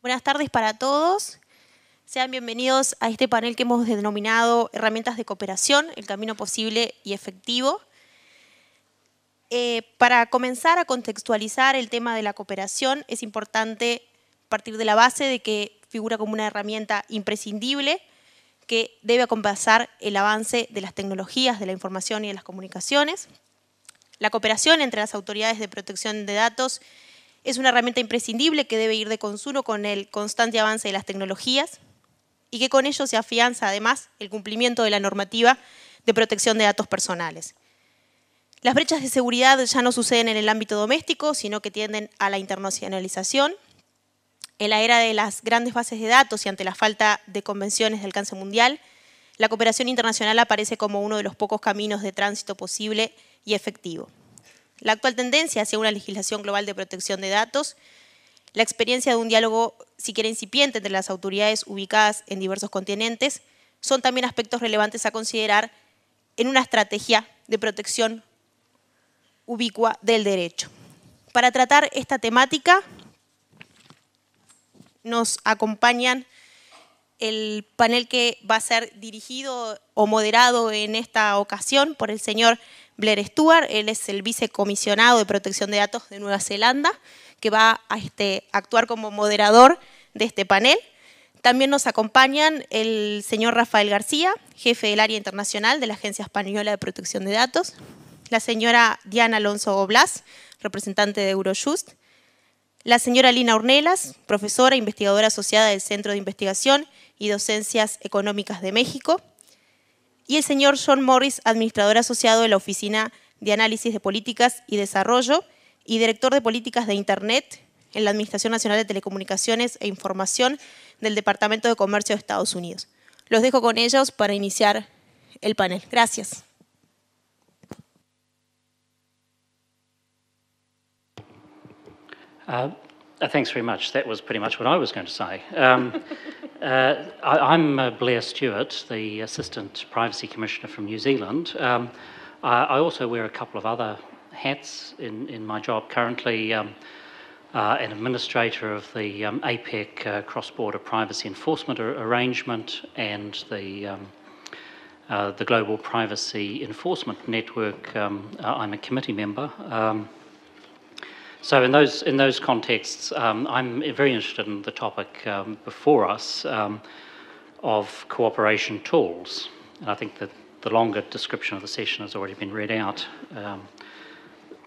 Buenas tardes para todos. Sean bienvenidos a este panel que hemos denominado Herramientas de Cooperación, el camino posible y efectivo. Para comenzar a contextualizar el tema de la cooperación, es importante partir de la base de que figura como una herramienta imprescindible que debe acompasar el avance de las tecnologías de la información y de las comunicaciones. La cooperación entre las autoridades de protección de datos es una herramienta imprescindible que debe ir de consumo con el constante avance de las tecnologías y que con ello se afianza además el cumplimiento de la normativa de protección de datos personales. Las brechas de seguridad ya no suceden en el ámbito doméstico, sino que tienden a la internacionalización. En la era de las grandes bases de datos y ante la falta de convenciones de alcance mundial, la cooperación internacional aparece como uno de los pocos caminos de tránsito posible y efectivo. La actual tendencia hacia una legislación global de protección de datos, la experiencia de un diálogo siquiera incipiente entre las autoridades ubicadas en diversos continentes, son también aspectos relevantes a considerar en una estrategia de protección ubicua del derecho. Para tratar esta temática nos acompañan el panel que va a ser dirigido o moderado en esta ocasión por el señor Blair Stewart. Él es el vicecomisionado de protección de datos de Nueva Zelanda, que va a actuar como moderador de este panel. También nos acompañan el señor Rafael García, jefe del área internacional de la Agencia Española de Protección de Datos, la señora Diana Alonso Blas, representante de Eurojust, la señora Lina Ornelas, profesora e investigadora asociada del Centro de Investigación y Docencias Económicas de México, y el señor John Morris, administrador asociado de la Oficina de Análisis de Políticas y Desarrollo y director de Políticas de Internet en la Administración Nacional de Telecomunicaciones e Información del Departamento de Comercio de Estados Unidos. Los dejo con ellos para iniciar el panel. Gracias. Thanks very much. That was pretty much what I was going to say. I'm Blair Stewart, the Assistant Privacy Commissioner from New Zealand. I also wear a couple of other hats in my job currently. An administrator of the APEC Cross-Border Privacy Enforcement Arrangement and the Global Privacy Enforcement Network. I'm a committee member. So in those contexts, I'm very interested in the topic before us of cooperation tools. And I think that the longer description of the session has already been read out,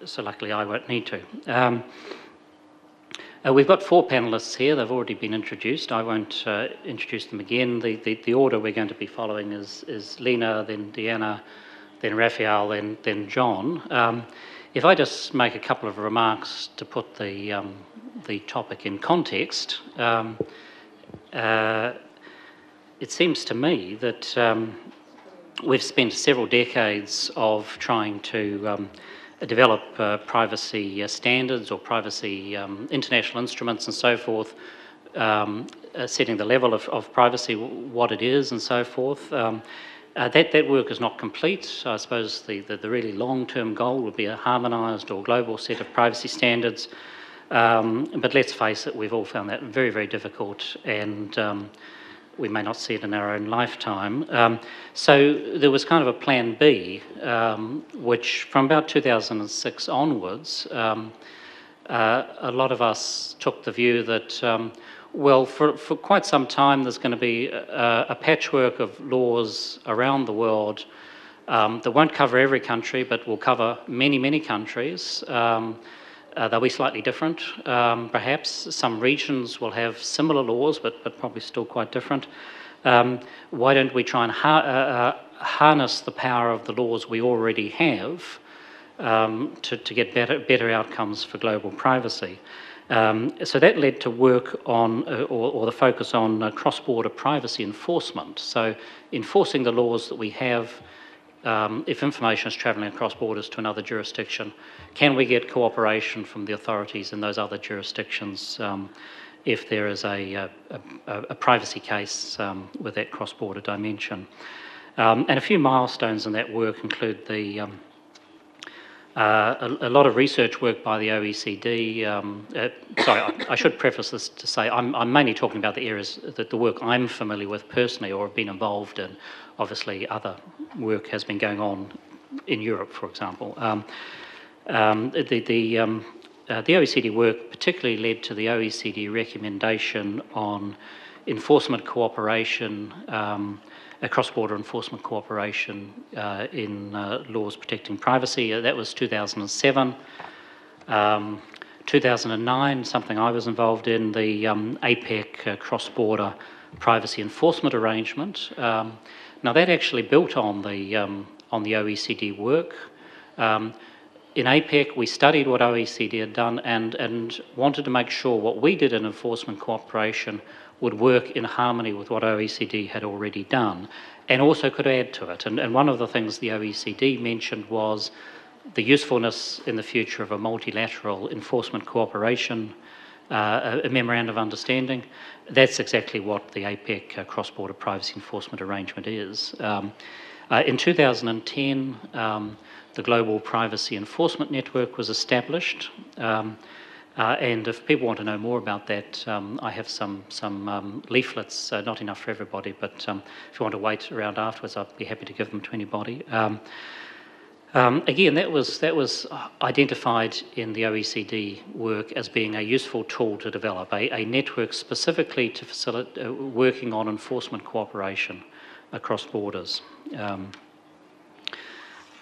so luckily I won't need to. We've got four panellists here. They've already been introduced. I won't introduce them again. The order we're going to be following is Lina, then Deanna, then Raphael, then John. If I just make a couple of remarks to put the topic in context, it seems to me that we've spent several decades of trying to develop privacy standards or privacy international instruments and so forth, setting the level of privacy, what it is and so forth. That work is not complete. I suppose the really long-term goal would be a harmonised or global set of privacy standards. But let's face it, we've all found that very, very difficult, and we may not see it in our own lifetime. So there was kind of a plan B, which from about 2006 onwards, a lot of us took the view that well, for quite some time there's going to be a patchwork of laws around the world that won't cover every country, but will cover many, many countries. They'll be slightly different, perhaps. Some regions will have similar laws, but probably still quite different. Why don't we try and harness the power of the laws we already have to get better outcomes for global privacy? So that led to work on, or the focus on cross-border privacy enforcement. So enforcing the laws that we have, if information is travelling across borders to another jurisdiction, can we get cooperation from the authorities in those other jurisdictions if there is a privacy case with that cross-border dimension? And a few milestones in that work include the A lot of research work by the OECD. Sorry, I should preface this to say I'm mainly talking about the areas that the work I'm familiar with personally or have been involved in. Obviously, other work has been going on in Europe, for example. The OECD work particularly led to the OECD recommendation on enforcement cooperation, cross-border enforcement cooperation in laws protecting privacy. That was 2007. 2009, something I was involved in, the APEC cross-border privacy enforcement arrangement. Now that actually built on the OECD work. In APEC, we studied what OECD had done and wanted to make sure what we did in enforcement cooperation would work in harmony with what OECD had already done and also could add to it. And one of the things the OECD mentioned was the usefulness in the future of a multilateral enforcement cooperation, a memorandum of understanding. That's exactly what the APEC cross-border privacy enforcement arrangement is. In 2010, the Global Privacy Enforcement Network was established. And if people want to know more about that, I have some leaflets, not enough for everybody, but if you want to wait around afterwards, I'd be happy to give them to anybody. Again, that was identified in the OECD work as being a useful tool to develop, a network specifically to facilitate working on enforcement cooperation across borders.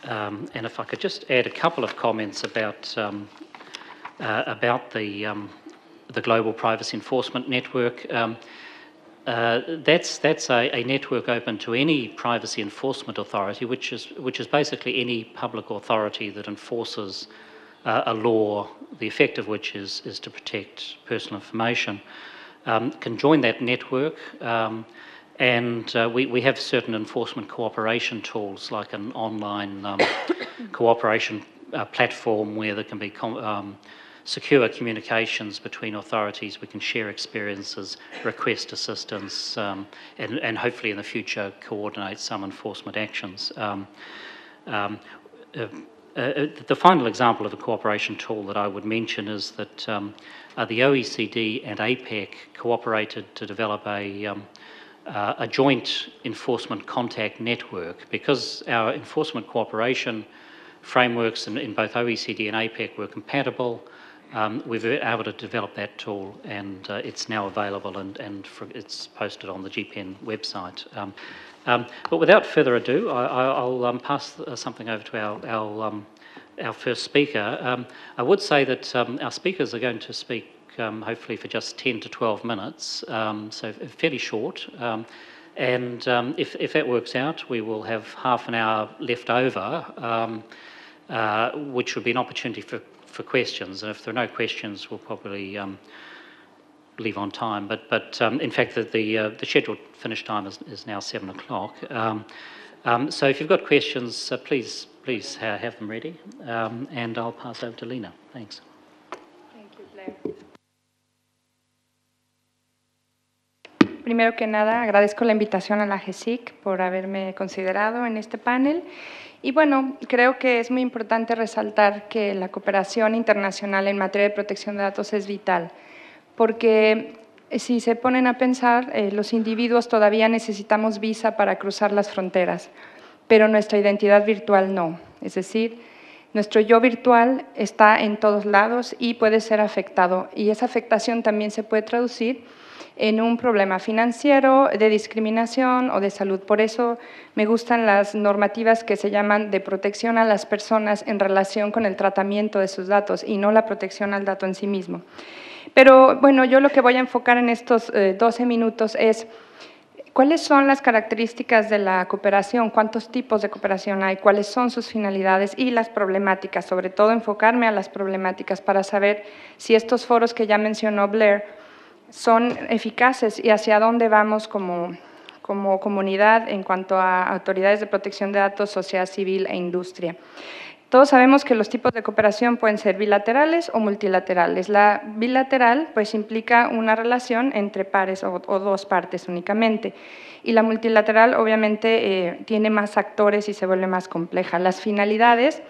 And if I could just add a couple of comments about the Global Privacy Enforcement Network. That's a network open to any privacy enforcement authority, which is basically any public authority that enforces a law, the effect of which is to protect personal information, can join that network. And we have certain enforcement cooperation tools, like an online cooperation platform where there can be secure communications between authorities. We can share experiences, request assistance, and hopefully in the future coordinate some enforcement actions. The final example of a cooperation tool that I would mention is that the OECD and APEC cooperated to develop a joint enforcement contact network. Because our enforcement cooperation frameworks in both OECD and APEC were compatible, we were able to develop that tool, and it's now available and it's posted on the GPN website. But without further ado, I'll pass something over to our first speaker. I would say that our speakers are going to speak hopefully for just 10 to 12 minutes, so fairly short. And if that works out, we will have half an hour left over, which would be an opportunity for questions. And if there are no questions, we'll probably leave on time. But in fact, the scheduled finish time is now 7 o'clock. So if you've got questions, please have them ready. And I'll pass over to Lena. Thanks. Thank you, Blair. Primero que nada, agradezco la invitación a la GESIC por haberme considerado en este panel. Y bueno, creo que es muy importante resaltar que la cooperación internacional en materia de protección de datos es vital, porque si se ponen a pensar, los individuos todavía necesitamos visa para cruzar las fronteras, pero nuestra identidad virtual no. Es decir, nuestro yo virtual está en todos lados y puede ser afectado, y esa afectación también se puede traducir en un problema financiero, de discriminación o de salud. Por eso me gustan las normativas que se llaman de protección a las personas en relación con el tratamiento de sus datos y no la protección al dato en sí mismo. Pero bueno, yo lo que voy a enfocar en estos 12 minutos es cuáles son las características de la cooperación, cuántos tipos de cooperación hay, cuáles son sus finalidades y las problemáticas, sobre todo enfocarme a las problemáticas para saber si estos foros que ya mencionó Blair son eficaces y hacia dónde vamos como comunidad en cuanto a autoridades de protección de datos, sociedad civil e industria. Todos sabemos que los tipos de cooperación pueden ser bilaterales o multilaterales. La bilateral pues implica una relación entre pares o dos partes únicamente, y la multilateral obviamente tiene más actores y se vuelve más compleja. Las finalidades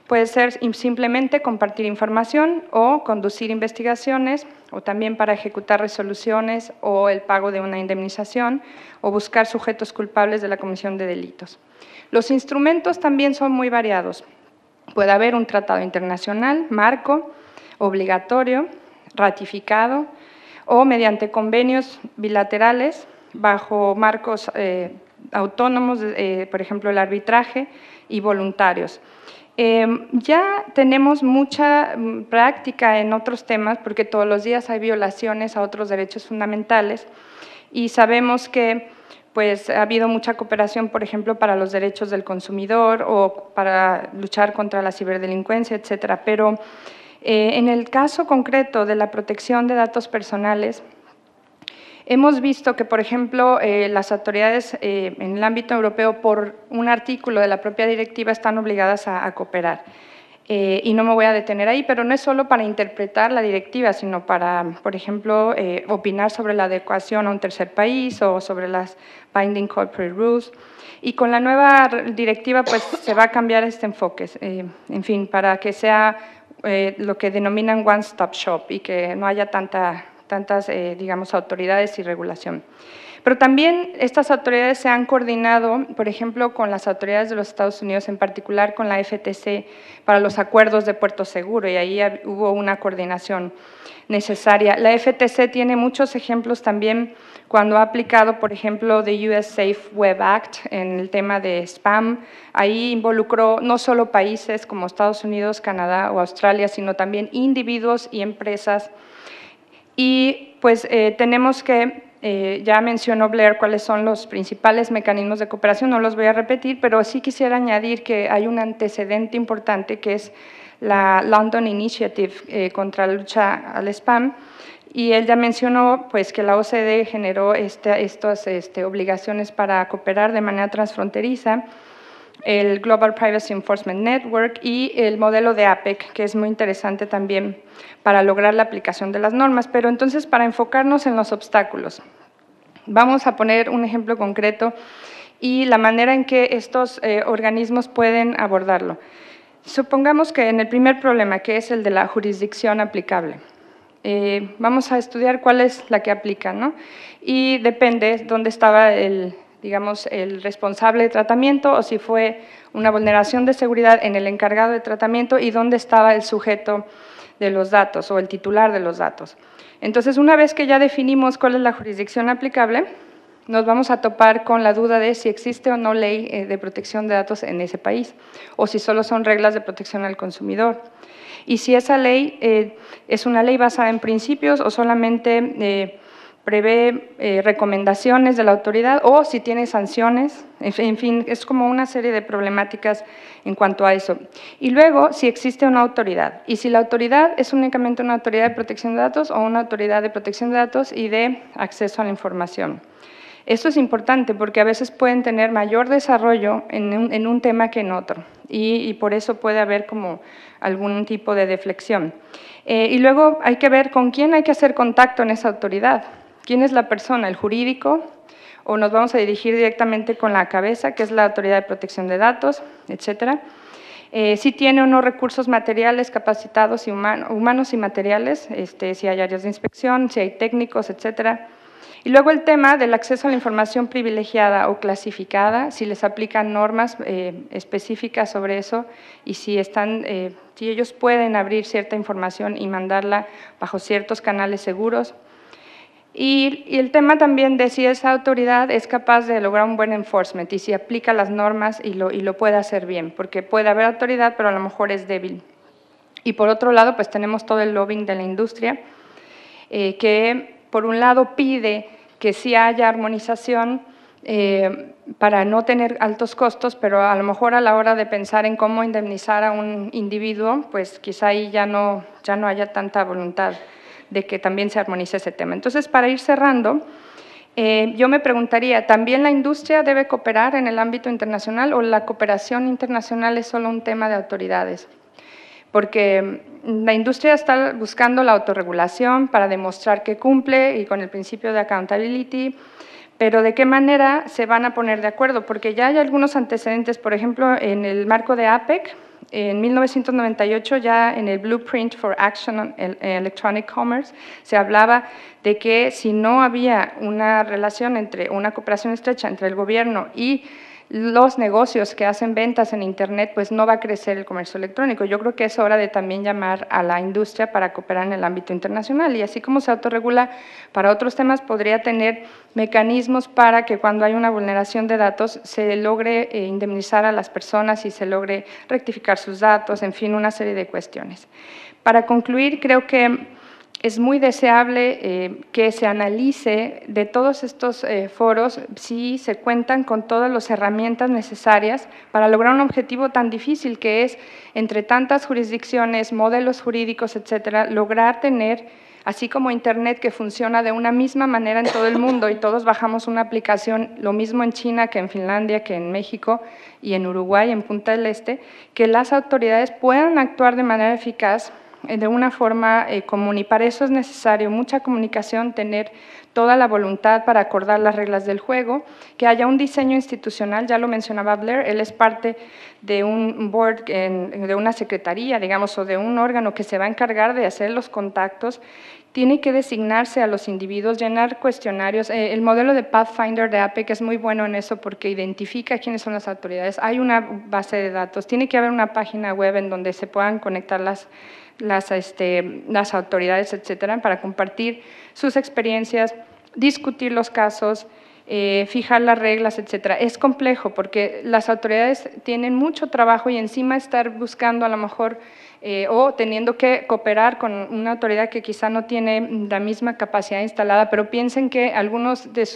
Puede ser simplemente compartir información o conducir investigaciones, o también para ejecutar resoluciones o el pago de una indemnización, o buscar sujetos culpables de la comisión de delitos. Los instrumentos también son muy variados. Puede haber un tratado internacional, marco, obligatorio, ratificado, o mediante convenios bilaterales bajo marcos autónomos, por ejemplo, el arbitraje, y voluntarios. Ya tenemos mucha práctica en otros temas, porque todos los días hay violaciones a otros derechos fundamentales, y sabemos que pues, ha habido mucha cooperación, por ejemplo, para los derechos del consumidor o para luchar contra la ciberdelincuencia, etcétera. Pero en el caso concreto de la protección de datos personales, hemos visto que, por ejemplo, las autoridades en el ámbito europeo, por un artículo de la propia directiva, están obligadas a cooperar. Y no me voy a detener ahí, pero no es solo para interpretar la directiva, sino para, por ejemplo, opinar sobre la adecuación a un tercer país o sobre las Binding Corporate Rules. Y con la nueva directiva, pues, se va a cambiar este enfoque, en fin, para que sea lo que denominan one-stop shop y que no haya tantas, digamos, autoridades y regulación. Pero también estas autoridades se han coordinado, por ejemplo, con las autoridades de los Estados Unidos, en particular con la FTC, para los acuerdos de puerto seguro, y ahí hubo una coordinación necesaria. La FTC tiene muchos ejemplos también cuando ha aplicado, por ejemplo, the US Safe Web Act en el tema de spam. Ahí involucró no solo países como Estados Unidos, Canadá o Australia, sino también individuos y empresas. Y pues tenemos que, ya mencionó Blair cuáles son los principales mecanismos de cooperación, no los voy a repetir, pero sí quisiera añadir que hay un antecedente importante que es la London Initiative contra la lucha al spam, y él ya mencionó pues, que la OCDE generó estas obligaciones para cooperar de manera transfronteriza, el Global Privacy Enforcement Network y el modelo de APEC, que es muy interesante también para lograr la aplicación de las normas. Pero entonces, para enfocarnos en los obstáculos, vamos a poner un ejemplo concreto y la manera en que estos organismos pueden abordarlo. Supongamos que en el primer problema, que es el de la jurisdicción aplicable, vamos a estudiar cuál es la que aplica, ¿no? Y depende dónde estaba digamos, el responsable de tratamiento o si fue una vulneración de seguridad en el encargado de tratamiento y dónde estaba el sujeto de los datos o el titular de los datos. Entonces, una vez que ya definimos cuál es la jurisdicción aplicable, nos vamos a topar con la duda de si existe o no ley de protección de datos en ese país o si solo son reglas de protección al consumidor. Y si esa ley es una ley basada en principios o solamente prevé recomendaciones de la autoridad o si tiene sanciones, en fin, es como una serie de problemáticas en cuanto a eso. Y luego, si existe una autoridad, y si la autoridad es únicamente una autoridad de protección de datos o una autoridad de protección de datos y de acceso a la información. Esto es importante porque a veces pueden tener mayor desarrollo en un tema que en otro y por eso puede haber como algún tipo de deflexión. Y luego hay que ver con quién hay que hacer contacto en esa autoridad. ¿Quién es la persona? ¿El jurídico? ¿O nos vamos a dirigir directamente con la cabeza, que es la Autoridad de Protección de Datos, etcétera? Si tiene o no recursos materiales capacitados y humanos y materiales, si hay áreas de inspección, si hay técnicos, etcétera. Y luego el tema del acceso a la información privilegiada o clasificada, si les aplican normas específicas sobre eso y si ellos pueden abrir cierta información y mandarla bajo ciertos canales seguros. Y el tema también de si esa autoridad es capaz de lograr un buen enforcement y si aplica las normas y lo puede hacer bien, porque puede haber autoridad, pero a lo mejor es débil. Y por otro lado, pues tenemos todo el lobbying de la industria, que por un lado pide que sí haya armonización para no tener altos costos, pero a lo mejor a la hora de pensar en cómo indemnizar a un individuo, pues quizá ahí ya no haya tanta voluntad de que también se armonice ese tema. Entonces, para ir cerrando, yo me preguntaría, ¿también la industria debe cooperar en el ámbito internacional o la cooperación internacional es solo un tema de autoridades? Porque la industria está buscando la autorregulación para demostrar que cumple y con el principio de accountability, pero ¿de qué manera se van a poner de acuerdo? Porque ya hay algunos antecedentes, por ejemplo, en el marco de APEC, En 1998, ya en el Blueprint for Action on Electronic Commerce, se hablaba de que si no había una relación una cooperación estrecha entre el gobierno y los negocios que hacen ventas en Internet, pues no va a crecer el comercio electrónico. Yo creo que es hora de también llamar a la industria para cooperar en el ámbito internacional, y así como se autorregula para otros temas, podría tener mecanismos para que cuando hay una vulneración de datos se logre indemnizar a las personas y se logre rectificar sus datos, en fin, una serie de cuestiones. Para concluir, creo que es muy deseable que se analice de todos estos foros si se cuentan con todas las herramientas necesarias para lograr un objetivo tan difícil que es, entre tantas jurisdicciones, modelos jurídicos, etcétera, lograr tener, así como Internet que funciona de una misma manera en todo el mundo y todos bajamos una aplicación, lo mismo en China que en Finlandia, que en México y en Uruguay, en Punta del Este, que las autoridades puedan actuar de manera eficaz de una forma común, y para eso es necesario mucha comunicación, tener toda la voluntad para acordar las reglas del juego, que haya un diseño institucional, ya lo mencionaba Blair, él es parte de un board, de una secretaría, digamos, o de un órgano que se va a encargar de hacer los contactos. Tiene que designarse a los individuos, llenar cuestionarios. El modelo de Pathfinder de APEC es muy bueno en eso porque identifica quiénes son las autoridades. Hay una base de datos, tiene que haber una página web en donde se puedan conectar las autoridades, etcétera, para compartir sus experiencias, discutir los casos, fijar las reglas, etcétera. Es complejo porque las autoridades tienen mucho trabajo y encima estar buscando a lo mejor o teniendo que cooperar con una autoridad que quizá no tiene la misma capacidad instalada, pero piensen que algunos de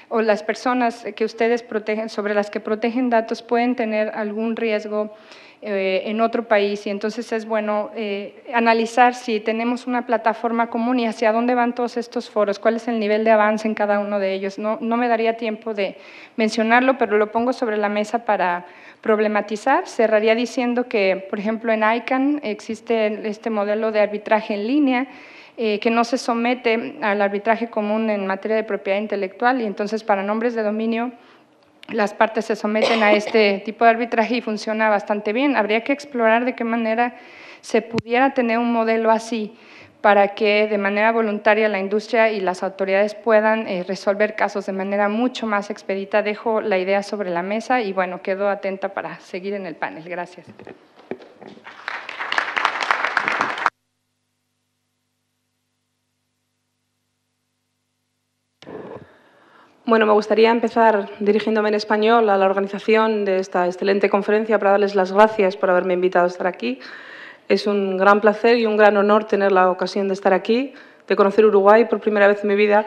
o las personas que ustedes protegen, sobre las que protegen datos, pueden tener algún riesgo en otro país, y entonces es bueno analizar si tenemos una plataforma común y hacia dónde van todos estos foros, cuál es el nivel de avance en cada uno de ellos. No me daría tiempo de mencionarlo, pero lo pongo sobre la mesa para problematizar. Cerraría diciendo que, por ejemplo, en ICANN existe este modelo de arbitraje en línea que no se somete al arbitraje común en materia de propiedad intelectual, y entonces para nombres de dominio las partes se someten a este tipo de arbitraje y funciona bastante bien. Habría que explorar de qué manera se pudiera tener un modelo así para que de manera voluntaria la industria y las autoridades puedan resolver casos de manera mucho más expedita. Dejo la idea sobre la mesa y bueno, quedo atenta para seguir en el panel. Gracias. Bueno, me gustaría empezar dirigiéndome en español a la organización de esta excelente conferencia para darles las gracias por haberme invitado a estar aquí. Es un gran placer y un gran honor tener la ocasión de estar aquí, de conocer Uruguay por primera vez en mi vida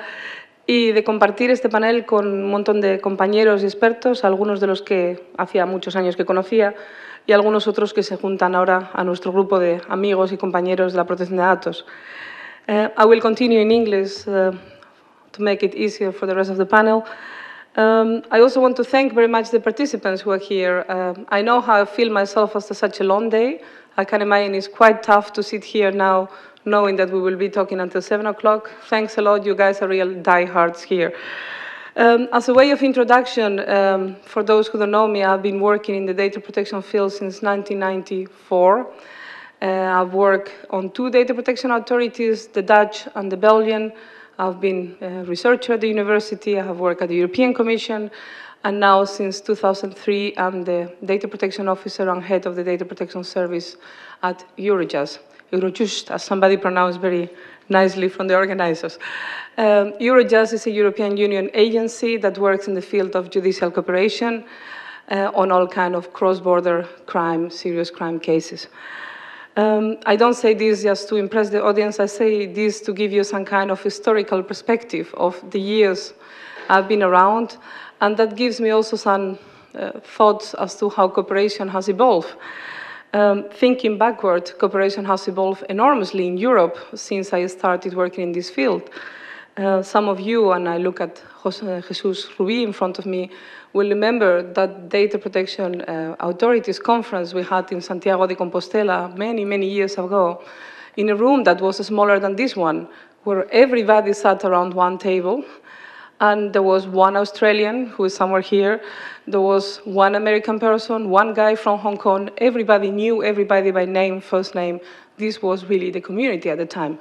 y de compartir este panel con un montón de compañeros y expertos, algunos de los que hacía muchos años que conocía y algunos otros que se juntan ahora a nuestro grupo de amigos y compañeros de la protección de datos. I will continue in English to make it easier for the rest of the panel. I also want to thank very much the participants who are here. I know how I feel myself after such a long day. I can imagine it's quite tough to sit here now knowing that we will be talking until 7 o'clock. Thanks a lot, you guys are real diehards here. As a way of introduction, for those who don't know me, I've been working in the data protection field since 1994. I've worked on 2 data protection authorities, the Dutch and the Belgian. I've been a researcher at the university, I have worked at the European Commission, and now since 2003, I'm the data protection officer and head of the data protection service at Eurojust. Eurojust, as somebody pronounced very nicely from the organizers. Eurojust is a European Union agency that works in the field of judicial cooperation on all kinds of cross-border crime, serious crime cases. I don't say this just to impress the audience, I say this to give you some kind of historical perspective of the years I've been around, and that gives me also some thoughts as to how cooperation has evolved. Thinking backward, cooperation has evolved enormously in Europe since I started working in this field. Some of you, and I look at Jesus Rubí in front of me, will remember that data protection authorities conference we had in Santiago de Compostela many, many years ago in a room that was smaller than this one, where everybody sat around one table And there was one Australian who is somewhere here. There was one American person, one guy from Hong Kong. Everybody knew everybody by name, first name. This was really the community at the time.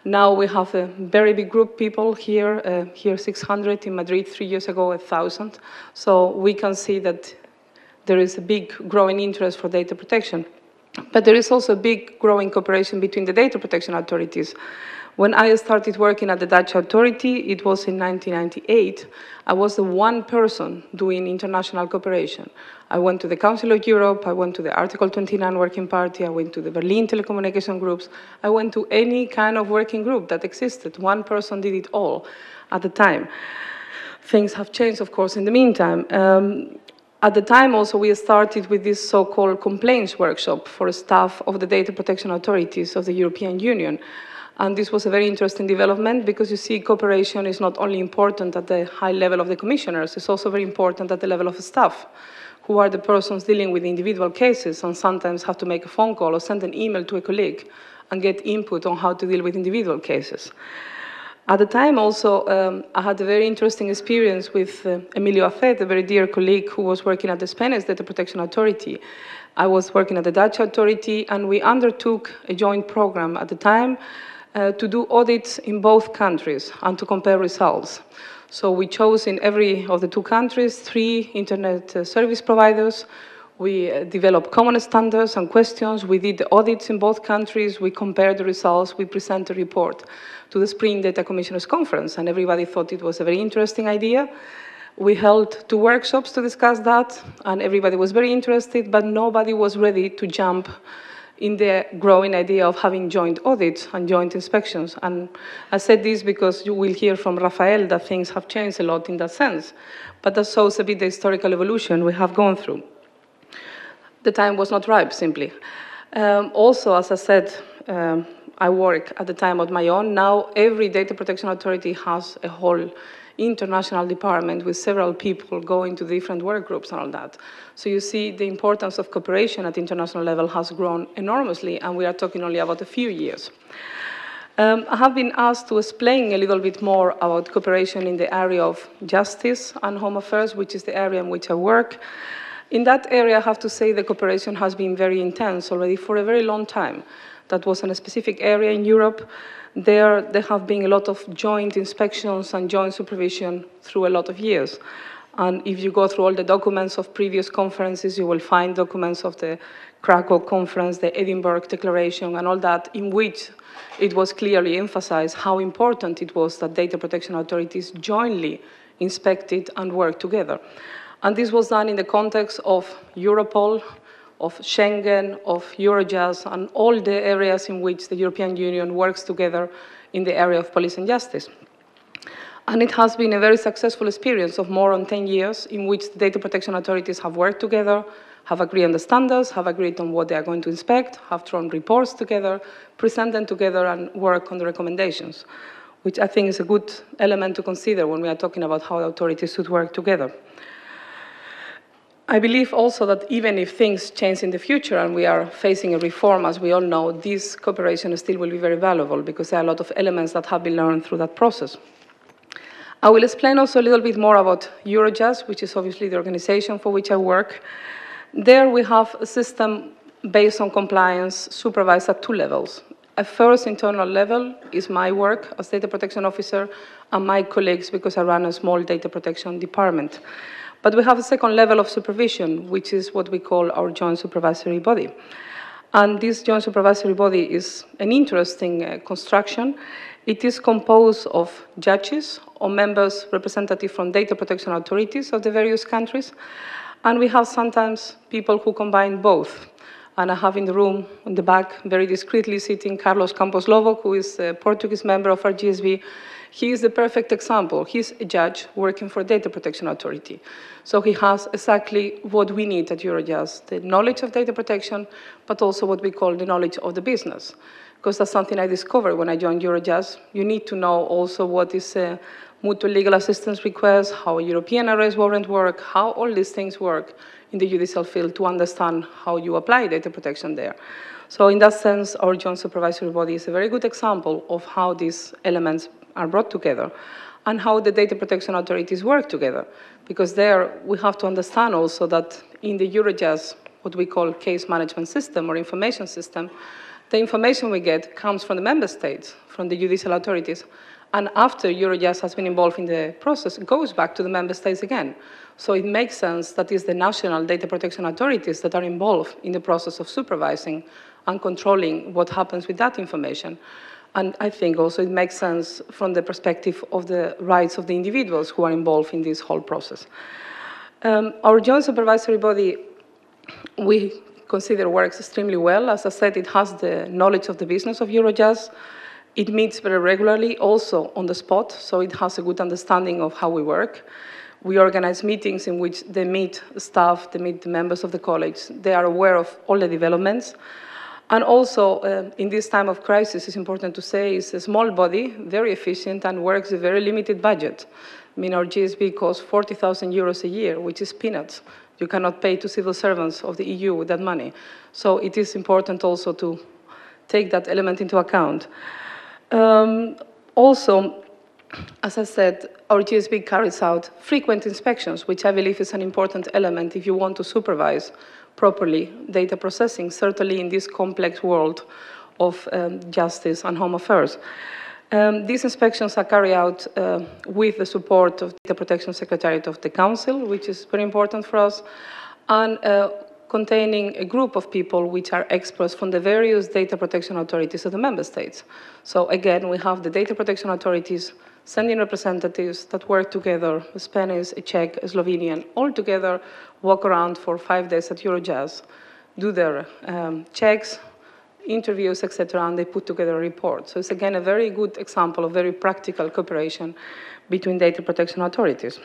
Now we have a very big group of people here, here 600, in Madrid 3 years ago 1,000. So we can see that there is a big growing interest for data protection. But there is also a big growing cooperation between the data protection authorities. When I started working at the Dutch authority, it was in 1998, I was the one person doing international cooperation. I went to the Council of Europe, I went to the Article 29 Working Party, I went to the Berlin telecommunication groups, I went to any kind of working group that existed. One person did it all at the time. Things have changed, of course, in the meantime. At the time also we started with this so-called complaints workshop for staff of the data protection authorities of the European Union. And this was a very interesting development because you see cooperation is not only important at the high level of the commissioners, it's also very important at the level of the staff, who are the persons dealing with individual cases and sometimes have to make a phone call or send an email to a colleague and get input on how to deal with individual cases. At the time also, I had a very interesting experience with Emilio Acet, a very dear colleague who was working at the Spanish Data Protection Authority. I was working at the Dutch authority, and we undertook a joint program at the time to do audits in both countries and to compare results. So we chose in every of the two countries 3 internet service providers. We developed common standards and questions. We did the audits in both countries. We compared the results. We presented a report to the Spring Data Commissioners Conference, and everybody thought it was a very interesting idea. We held 2 workshops to discuss that, and everybody was very interested, but nobody was ready to jump in the growing idea of having joint audits and joint inspections. And I said this because you will hear from Rafael that things have changed a lot in that sense. But that shows a bit the historical evolution we have gone through. The time was not ripe, simply. Also, as I said, I work at the time on my own. Now every data protection authority has a whole international department with several people going to different work groups and all that. So you see the importance of cooperation at international level has grown enormously, and we are talking only about a few years. I have been asked to explain a little bit more about cooperation in the area of justice and home affairs, which is the area in which I work. In that area, I have to say the cooperation has been very intense already for a very long time. That was in a specific area in Europe. There have been a lot of joint inspections and joint supervision through a lot of years. And if you go through all the documents of previous conferences, you will find documents of the Krakow conference, the Edinburgh Declaration, and all that, in which it was clearly emphasized how important it was that data protection authorities jointly inspected and worked together. And this was done in the context of Europol, of Schengen, of Eurojust, and all the areas in which the European Union works together in the area of police and justice. And it has been a very successful experience of more than 10 years in which the data protection authorities have worked together, have agreed on the standards, have agreed on what they are going to inspect, have drawn reports together, present them together, and work on the recommendations, which I think is a good element to consider when we are talking about how the authorities should work together. I believe also that even if things change in the future and we are facing a reform, as we all know, this cooperation still will be very valuable because there are a lot of elements that have been learned through that process. I will explain also a little bit more about Eurojust, which is obviously the organization for which I work. There we have a system based on compliance supervised at 2 levels. A first internal level is my work as data protection officer and my colleagues, because I run a small data protection department. But we have a second level of supervision, which is what we call our joint supervisory body. And this joint supervisory body is an interesting construction. It is composed of judges or members representative from data protection authorities of the various countries. And we have sometimes people who combine both. And I have in the room, in the back, very discreetly sitting Carlos Campos Lobo, who is a Portuguese member of our GSB. He is the perfect example. He's a judge working for Data Protection Authority. So he has exactly what we need at Eurojust, the knowledge of data protection, but also what we call the knowledge of the business. Because that's something I discovered when I joined Eurojust. You need to know also what is a mutual legal assistance request, how a European arrest warrant work, how all these things work in the judicial field to understand how you apply data protection there. So in that sense, our joint supervisory body is a very good example of how these elements are brought together. and how the data protection authorities work together. Because there we have to understand also that in the Eurojust, what we call case management system or information system, the information we get comes from the member states, from the judicial authorities. And after Eurojust has been involved in the process, it goes back to the member states again. So it makes sense that it's the national data protection authorities that are involved in the process of supervising and controlling what happens with that information. And I think also it makes sense from the perspective of the rights of the individuals who are involved in this whole process. Our joint supervisory body, we consider works extremely well. As I said, it has the knowledge of the business of Eurojust. It meets very regularly, also on the spot, so it has a good understanding of how we work. We organize meetings in which they meet staff, they meet the members of the college. They are aware of all the developments. And also, in this time of crisis, it's important to say, it's a small body, very efficient, and works a very limited budget. I mean, our GSB costs 40,000 euros a year, which is peanuts. You cannot pay to civil servants of the EU with that money. So it is important also to take that element into account. Also, as I said, our GSB carries out frequent inspections, which I believe is an important element if you want to supervise properly data processing, certainly in this complex world of justice and home affairs. These inspections are carried out with the support of the Data Protection Secretariat of the Council, which is very important for us, and containing a group of people which are experts from the various data protection authorities of the member states. So again, we have the data protection authorities sending representatives that work together, a Spanish, a Czech, a Slovenian, all together, walk around for 5 days at Eurojust, do their checks, interviews, etc., and they put together a report. So it's again a very good example of very practical cooperation between data protection authorities.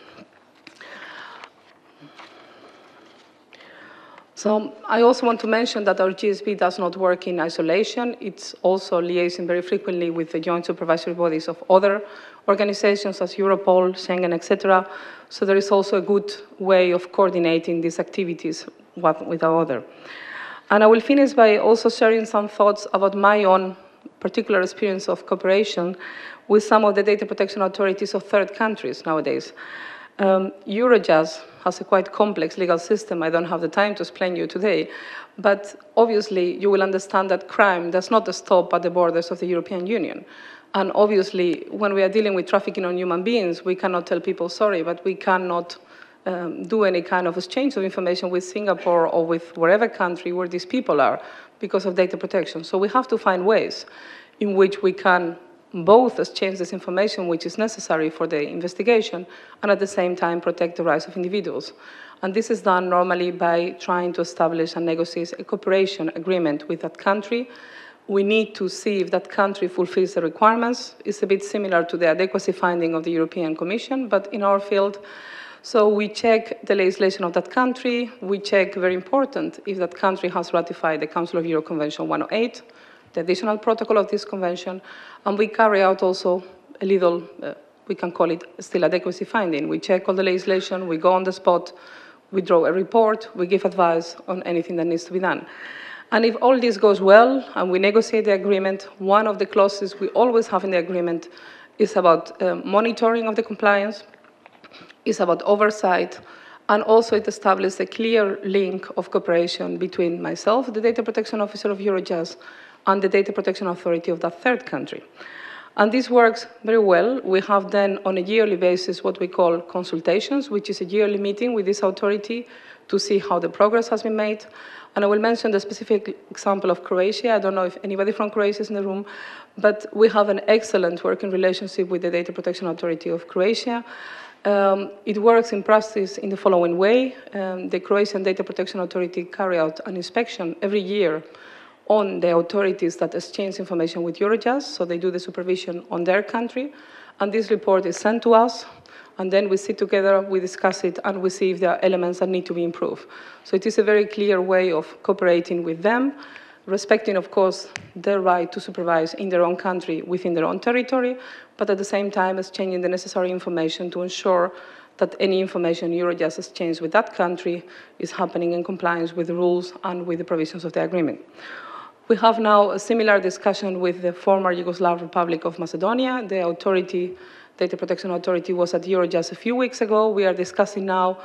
So I also want to mention that our GSB does not work in isolation. It's also liaising very frequently with the joint supervisory bodies of other organizations as Europol, Schengen, etc. So there is also a good way of coordinating these activities with our other. And I will finish by also sharing some thoughts about my own particular experience of cooperation with some of the data protection authorities of third countries nowadays. Eurojust has a quite complex legal system. I don't have the time to explain you today, but obviously you will understand that crime does not stop at the borders of the European Union. And obviously, when we are dealing with trafficking on human beings, we cannot tell people, sorry, but we cannot do any kind of exchange of information with Singapore or with wherever country where these people are because of data protection. So we have to find ways in which we can both exchange this information which is necessary for the investigation and at the same time protect the rights of individuals. And this is done normally by trying to establish and negotiate a cooperation agreement with that country. We need to see if that country fulfills the requirements. It's a bit similar to the adequacy finding of the European Commission, but in our field. So we check the legislation of that country. We check, very important, if that country has ratified the Council of Europe Convention 108, the additional protocol of this convention, and we carry out also a little, we can call it still adequacy finding. We check all the legislation, we go on the spot, we draw a report, we give advice on anything that needs to be done. And if all this goes well and we negotiate the agreement, one of the clauses we always have in the agreement is about monitoring of the compliance, is about oversight, and also it establishes a clear link of cooperation between myself, the data protection officer of Eurojust, and the data protection authority of that third country. And this works very well. We have then on a yearly basis what we call consultations, which is a yearly meeting with this authority to see how the progress has been made. And I will mention the specific example of Croatia. I don't know if anybody from Croatia is in the room, but we have an excellent working relationship with the Data Protection Authority of Croatia. It works in practice in the following way. The Croatian Data Protection Authority carry out an inspection every year on the authorities that exchange information with Eurojust, so they do the supervision on their country, and this report is sent to us, and then we sit together, we discuss it, and we see if there are elements that need to be improved. So it is a very clear way of cooperating with them, respecting, of course, their right to supervise in their own country within their own territory, but at the same time exchanging the necessary information to ensure that any information Eurojust exchanges with that country is happening in compliance with the rules and with the provisions of the agreement. We have now a similar discussion with the former Yugoslav Republic of Macedonia. The authority Data Protection Authority was at Euro just a few weeks ago. We are discussing now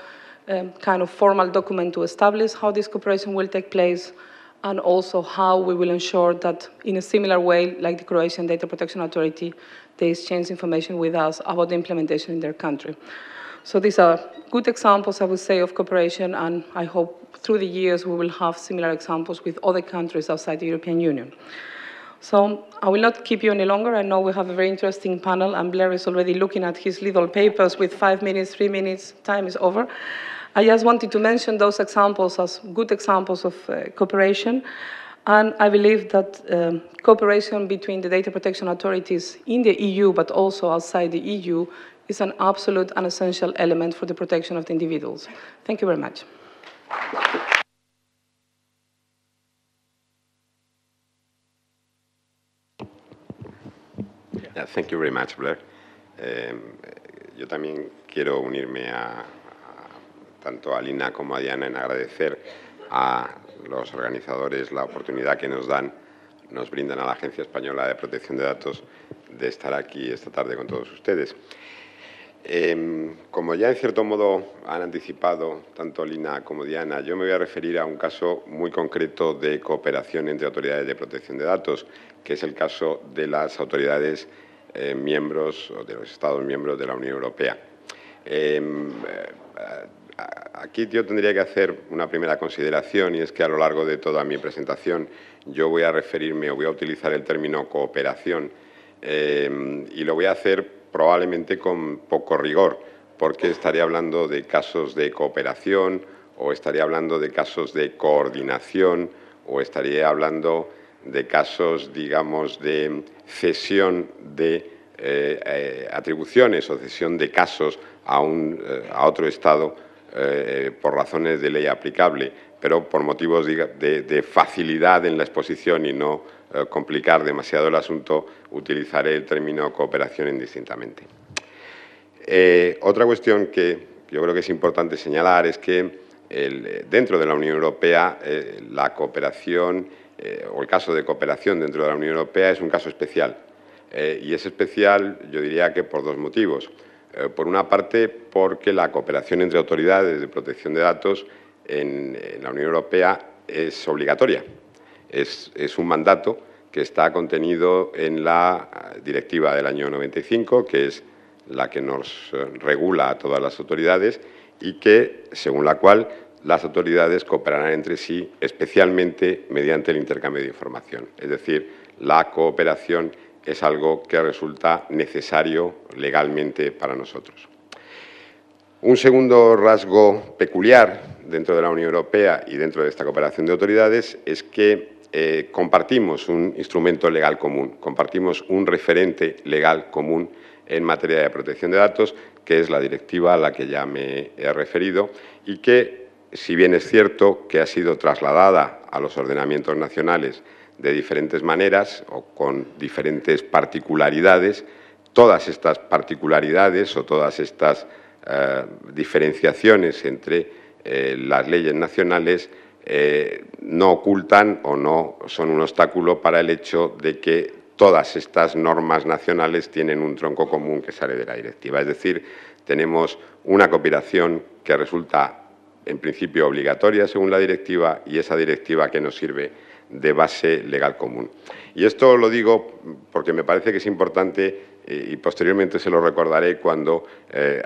kind of formal document to establish how this cooperation will take place, and also how we will ensure that in a similar way, like the Croatian Data Protection Authority, they exchange information with us about the implementation in their country. So these are good examples, I would say, of cooperation, and I hope through the years we will have similar examples with other countries outside the European Union. So I will not keep you any longer. I know we have a very interesting panel, and Blair is already looking at his little papers with 5 minutes, 3 minutes, time is over. I just wanted to mention those examples as good examples of cooperation. And I believe that cooperation between the data protection authorities in the EU, but also outside the EU, is an absolute and essential element for the protection of the individuals. Thank you very much. Yeah, thank you very much, Blair. Yo también quiero unirme tanto a Lina como a Diana en agradecer a los organizadores la oportunidad que nos brindan a la Agencia Española de Protección de Datos de estar aquí esta tarde con todos ustedes. Como ya en cierto modo han anticipado tanto Lina como Diana, yo me voy a referir a un caso muy concreto de cooperación entre autoridades de protección de datos, que es el caso de las autoridades miembros o de los Estados miembros de la Unión Europea. Aquí yo tendría que hacer una primera consideración, y es que a lo largo de toda mi presentación yo voy a referirme o voy a utilizar el término cooperación y lo voy a hacer probablemente con poco rigor, porque estaría hablando de casos de cooperación o estaría hablando de casos de coordinación o estaría hablando de casos, digamos, de cesión de atribuciones o cesión de casos a otro Estado por razones de ley aplicable, pero por motivos de facilidad en la exposición y no complicar demasiado el asunto, utilizaré el término cooperación indistintamente. Otra cuestión que yo creo que es importante señalar es que dentro de la Unión Europea la cooperación o el caso de cooperación dentro de la Unión Europea es un caso especial. Y es especial, yo diría que por dos motivos. Por una parte, porque la cooperación entre autoridades de protección de datos en la Unión Europea es obligatoria. Es un mandato que está contenido en la Directiva del año 95, que es la que nos regula a todas las autoridades y que, según la cual, las autoridades cooperarán entre sí, especialmente mediante el intercambio de información. Es decir, la cooperación es algo que resulta necesario legalmente para nosotros. Un segundo rasgo peculiar dentro de la Unión Europea y dentro de esta cooperación de autoridades es que compartimos un instrumento legal común, compartimos un referente legal común en materia de protección de datos, que es la directiva a la que ya me he referido y que, si bien es cierto que ha sido trasladada a los ordenamientos nacionales de diferentes maneras o con diferentes particularidades, todas estas particularidades o todas estas diferenciaciones entre las leyes nacionales no ocultan o no son un obstáculo para el hecho de que todas estas normas nacionales tienen un tronco común que sale de la directiva. Es decir, tenemos una cooperación que resulta en principio obligatoria según la directiva y esa directiva que nos sirve de base legal común. Y esto lo digo porque me parece que es importante y posteriormente se lo recordaré cuando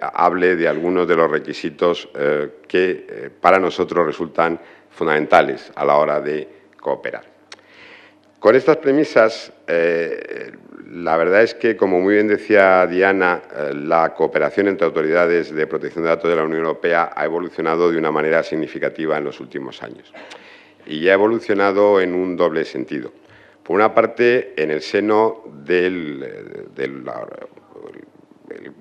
hable de algunos de los requisitos que para nosotros resultan fundamentales a la hora de cooperar. Con estas premisas, la verdad es que, como muy bien decía Diana, la cooperación entre autoridades de protección de datos de la Unión Europea ha evolucionado de una manera significativa en los últimos años. Y ha evolucionado en un doble sentido. Por una parte, en el seno del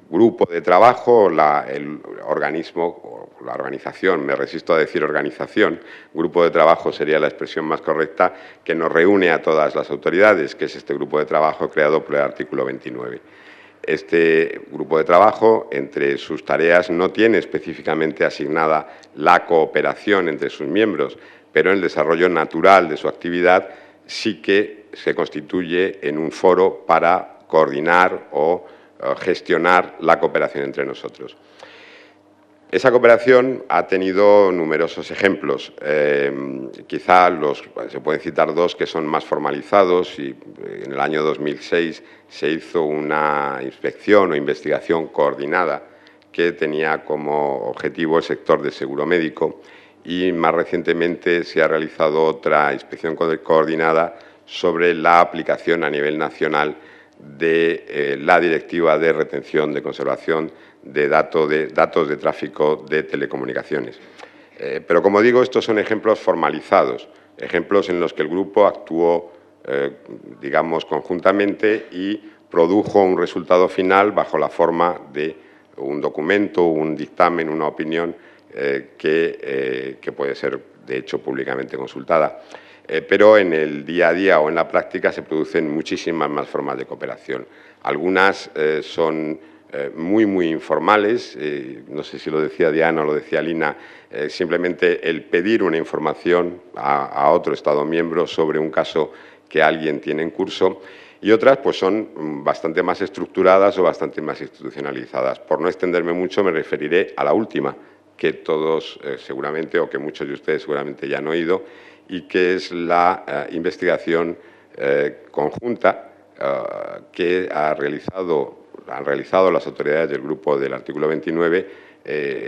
grupo de trabajo, el organismo o la organización, me resisto a decir organización, grupo de trabajo sería la expresión más correcta, que nos reúne a todas las autoridades, que es este grupo de trabajo creado por el artículo 29. Este grupo de trabajo, entre sus tareas, no tiene específicamente asignada la cooperación entre sus miembros, pero en el desarrollo natural de su actividad sí que se constituye en un foro para coordinar o gestionar la cooperación entre nosotros. Esa cooperación ha tenido numerosos ejemplos. Quizá se pueden citar dos que son más formalizados. Y en el año 2006 se hizo una inspección o investigación coordinada que tenía como objetivo el sector del seguro médico, y más recientemente se ha realizado otra inspección coordinada sobre la aplicación a nivel nacional de la Directiva de Retención de Conservación de datos de tráfico de telecomunicaciones. Pero, como digo, estos son ejemplos formalizados, ejemplos en los que el grupo actuó, digamos, conjuntamente y produjo un resultado final bajo la forma de un documento, un dictamen, una opinión que puede ser, de hecho, públicamente consultada. Pero en el día a día o en la práctica se producen muchísimas más formas de cooperación. Algunas son muy informales, no sé si lo decía Diana o lo decía Lina, simplemente el pedir una información a otro Estado miembro sobre un caso que alguien tiene en curso, y otras pues son bastante más estructuradas o bastante más institucionalizadas. Por no extenderme mucho, me referiré a la última, que todos seguramente, o que muchos de ustedes seguramente ya han oído, y que es la investigación conjunta que han realizado las autoridades del grupo del artículo 29,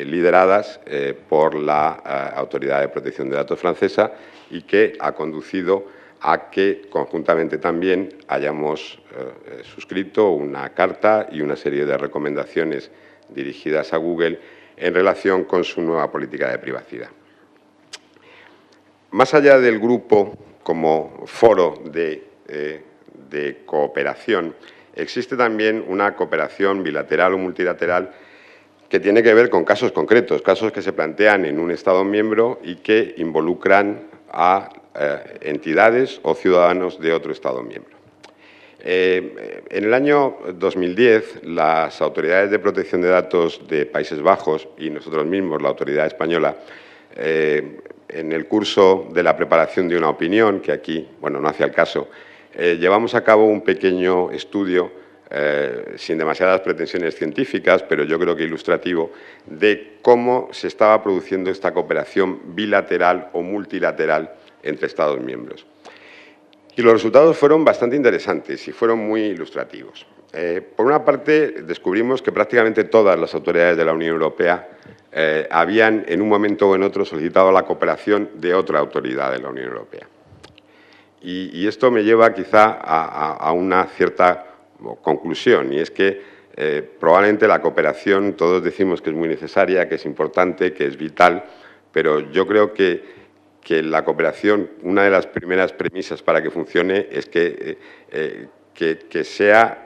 lideradas por la Autoridad de Protección de Datos francesa, y que ha conducido a que conjuntamente también hayamos suscrito una carta y una serie de recomendaciones dirigidas a Google en relación con su nueva política de privacidad. Más allá del grupo como foro de cooperación, existe también una cooperación bilateral o multilateral que tiene que ver con casos concretos, casos que se plantean en un Estado miembro y que involucran a entidades o ciudadanos de otro Estado miembro. En el año 2010, las autoridades de protección de datos de Países Bajos y nosotros mismos, la autoridad española, en el curso de la preparación de una opinión, que aquí, bueno, no hacía el caso, llevamos a cabo un pequeño estudio, sin demasiadas pretensiones científicas, pero yo creo que ilustrativo, de cómo se estaba produciendo esta cooperación bilateral o multilateral entre Estados miembros. Y los resultados fueron bastante interesantes y fueron muy ilustrativos. Por una parte, descubrimos que prácticamente todas las autoridades de la Unión Europea habían, en un momento o en otro, solicitado la cooperación de otra autoridad de la Unión Europea. Y esto me lleva quizá a una cierta conclusión, y es que probablemente la cooperación, todos decimos que es muy necesaria, que es importante, que es vital, pero yo creo que la cooperación, una de las primeras premisas para que funcione es que sea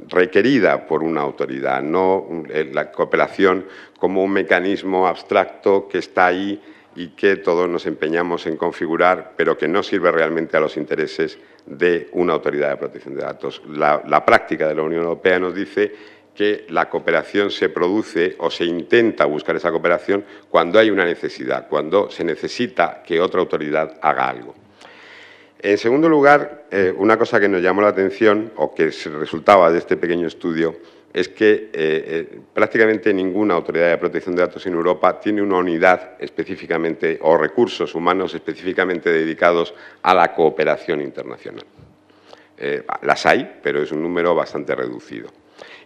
requerida por una autoridad, no la cooperación como un mecanismo abstracto que está ahí y que todos nos empeñamos en configurar, pero que no sirve realmente a los intereses de una autoridad de protección de datos. La práctica de la Unión Europea nos dice que la cooperación se produce o se intenta buscar esa cooperación cuando hay una necesidad, cuando se necesita que otra autoridad haga algo. En segundo lugar, una cosa que nos llamó la atención o que resultaba de este pequeño estudio es que prácticamente ninguna autoridad de protección de datos en Europa tiene una unidad específicamente o recursos humanos específicamente dedicados a la cooperación internacional. Las hay, pero es un número bastante reducido.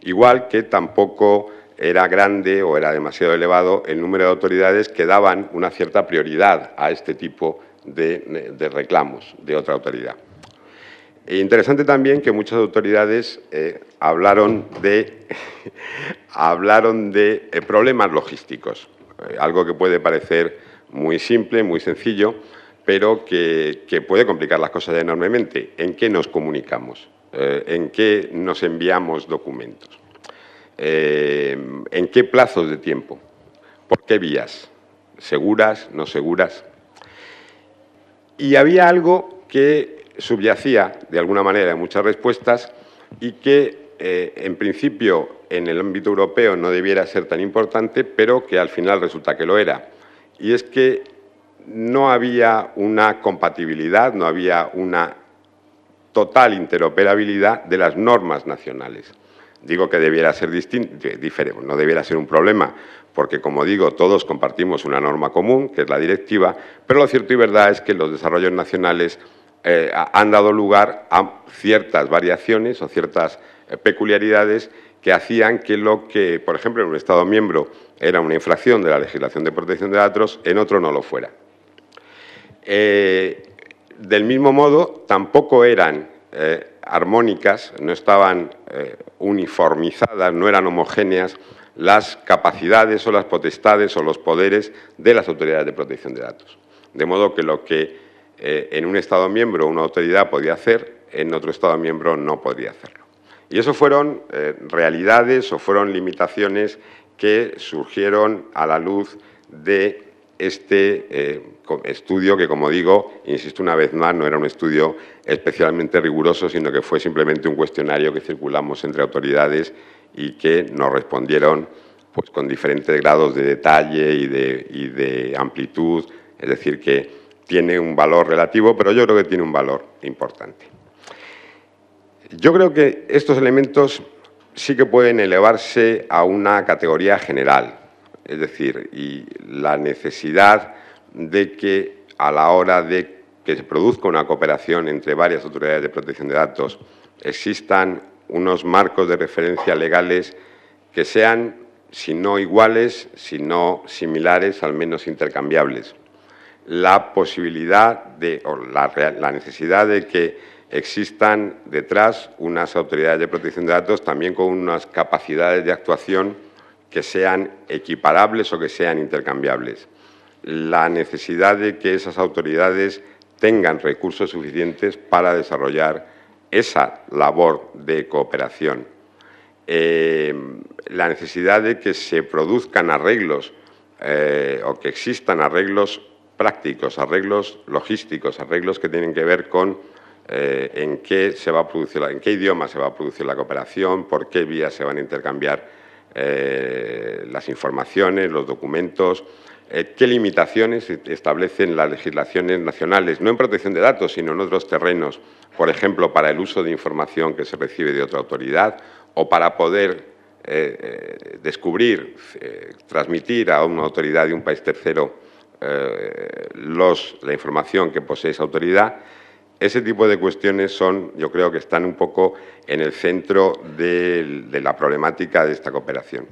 Igual que tampoco era grande o era demasiado elevado el número de autoridades que daban una cierta prioridad a este tipo de reclamos de otra autoridad. E interesante también que muchas autoridades hablaron de problemas logísticos, algo que puede parecer muy simple, muy sencillo, pero que puede complicar las cosas enormemente. ¿En qué nos comunicamos? ¿En qué nos enviamos documentos? ¿En qué plazos de tiempo? ¿Por qué vías? ¿Seguras? ¿No seguras? Y había algo que subyacía, de alguna manera, en muchas respuestas y que, en principio, en el ámbito europeo no debiera ser tan importante, pero que al final resulta que lo era. Y es que no había una compatibilidad, no había una total interoperabilidad de las normas nacionales, Digo que debiera ser diferente, no debiera ser un problema, porque, como digo, todos compartimos una norma común, que es la directiva, pero lo cierto y verdad es que los desarrollos nacionales han dado lugar a ciertas variaciones o ciertas peculiaridades que hacían que lo que, por ejemplo, en un Estado miembro era una infracción de la legislación de protección de datos, en otro no lo fuera. Del mismo modo, tampoco eran armónicas, no estaban uniformizadas, no eran homogéneas las capacidades o las potestades o los poderes de las autoridades de protección de datos. De modo que lo que en un Estado miembro una autoridad podía hacer, en otro Estado miembro no podría hacerlo. Y eso fueron realidades o fueron limitaciones que surgieron a la luz de este estudio que, como digo, insisto una vez más, no era un estudio especialmente riguroso, sino que fue simplemente un cuestionario que circulamos entre autoridades y que nos respondieron pues, con diferentes grados de detalle y de amplitud, es decir, que tiene un valor relativo, pero yo creo que tiene un valor importante. Yo creo que estos elementos sí que pueden elevarse a una categoría general, es decir, y la necesidad de que a la hora de que se produzca una cooperación entre varias autoridades de protección de datos existan unos marcos de referencia legales que sean, si no iguales, si no similares, al menos intercambiables. La posibilidad o la necesidad de que existan detrás unas autoridades de protección de datos también con unas capacidades de actuación que sean equiparables o que sean intercambiables. La necesidad de que esas autoridades tengan recursos suficientes para desarrollar esa labor de cooperación. La necesidad de que se produzcan arreglos o que existan arreglos prácticos, arreglos logísticos, arreglos que tienen que ver con en qué idioma se va a producir la cooperación, por qué vías se van a intercambiar las informaciones, los documentos, qué limitaciones establecen las legislaciones nacionales, no en protección de datos, sino en otros terrenos, por ejemplo, para el uso de información que se recibe de otra autoridad o para poder descubrir, transmitir a una autoridad de un país tercero la información que posee esa autoridad. Ese tipo de cuestiones yo creo que están un poco en el centro de la problemática de esta cooperación.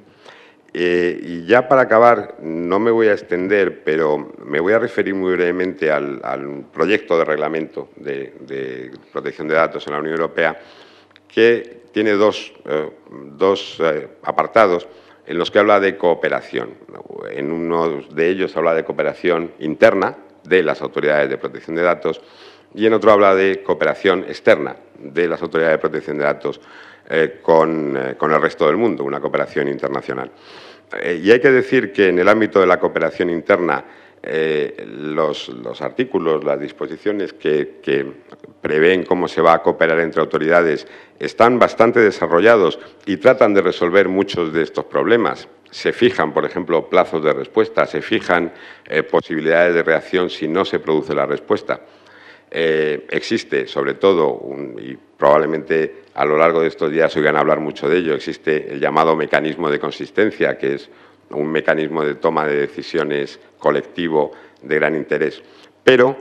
Y ya para acabar, no me voy a extender, pero me voy a referir muy brevemente al proyecto de reglamento de protección de datos en la Unión Europea, que tiene dos apartados en los que habla de cooperación. En uno de ellos habla de cooperación interna de las autoridades de protección de datos y en otro habla de cooperación externa de las autoridades de protección de datos con el resto del mundo, una cooperación internacional. Y hay que decir que en el ámbito de la cooperación interna los artículos, las disposiciones que prevén cómo se va a cooperar entre autoridades están bastante desarrollados y tratan de resolver muchos de estos problemas. Se fijan, por ejemplo, plazos de respuesta, se fijan posibilidades de reacción si no se produce la respuesta. Existe, sobre todo, y probablemente a lo largo de estos días oigan hablar mucho de ello, existe el llamado mecanismo de consistencia, que es un mecanismo de toma de decisiones colectivo de gran interés. Pero,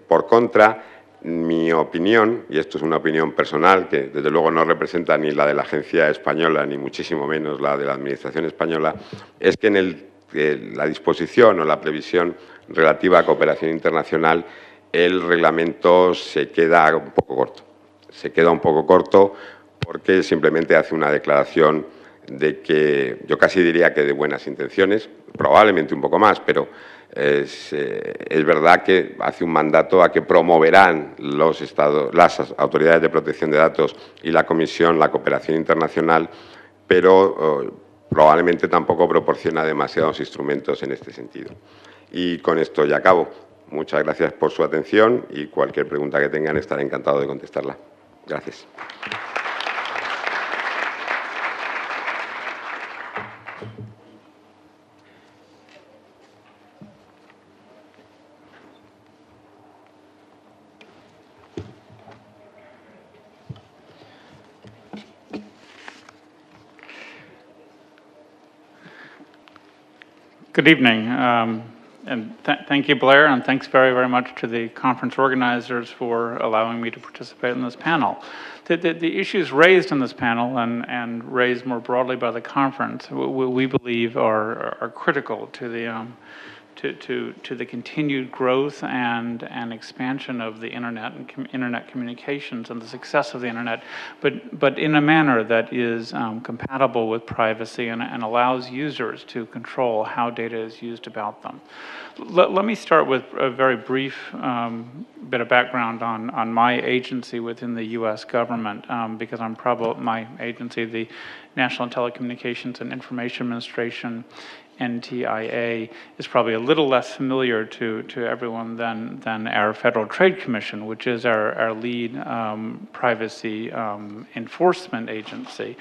por contra, mi opinión, y esto es una opinión personal, que desde luego no representa ni la de la agencia española, ni muchísimo menos la de la Administración española, es que en la disposición o la previsión relativa a cooperación internacional el reglamento se queda un poco corto. Se queda un poco corto porque simplemente hace una declaración de que, yo casi diría que de buenas intenciones, probablemente un poco más, pero es verdad que hace un mandato a que promoverán las autoridades de protección de datos y la Comisión la cooperación internacional, pero probablemente tampoco proporciona demasiados instrumentos en este sentido. Y con esto ya acabo. Muchas gracias por su atención y cualquier pregunta que tengan estaré encantado de contestarla. Gracias. Good evening, and thank you, Blair, and thanks very, very much to the conference organizers for allowing me to participate in this panel. The issues raised in this panel and raised more broadly by the conference, we believe are critical to the to the continued growth and expansion of the internet and internet communications and the success of the internet, but in a manner that is compatible with privacy and allows users to control how data is used about them. Let me start with a very brief bit of background on my agency within the U.S. government, because my agency, the National Telecommunications and Information Administration, NTIA, is probably a little less familiar to everyone than our Federal Trade Commission, which is our lead privacy enforcement agency.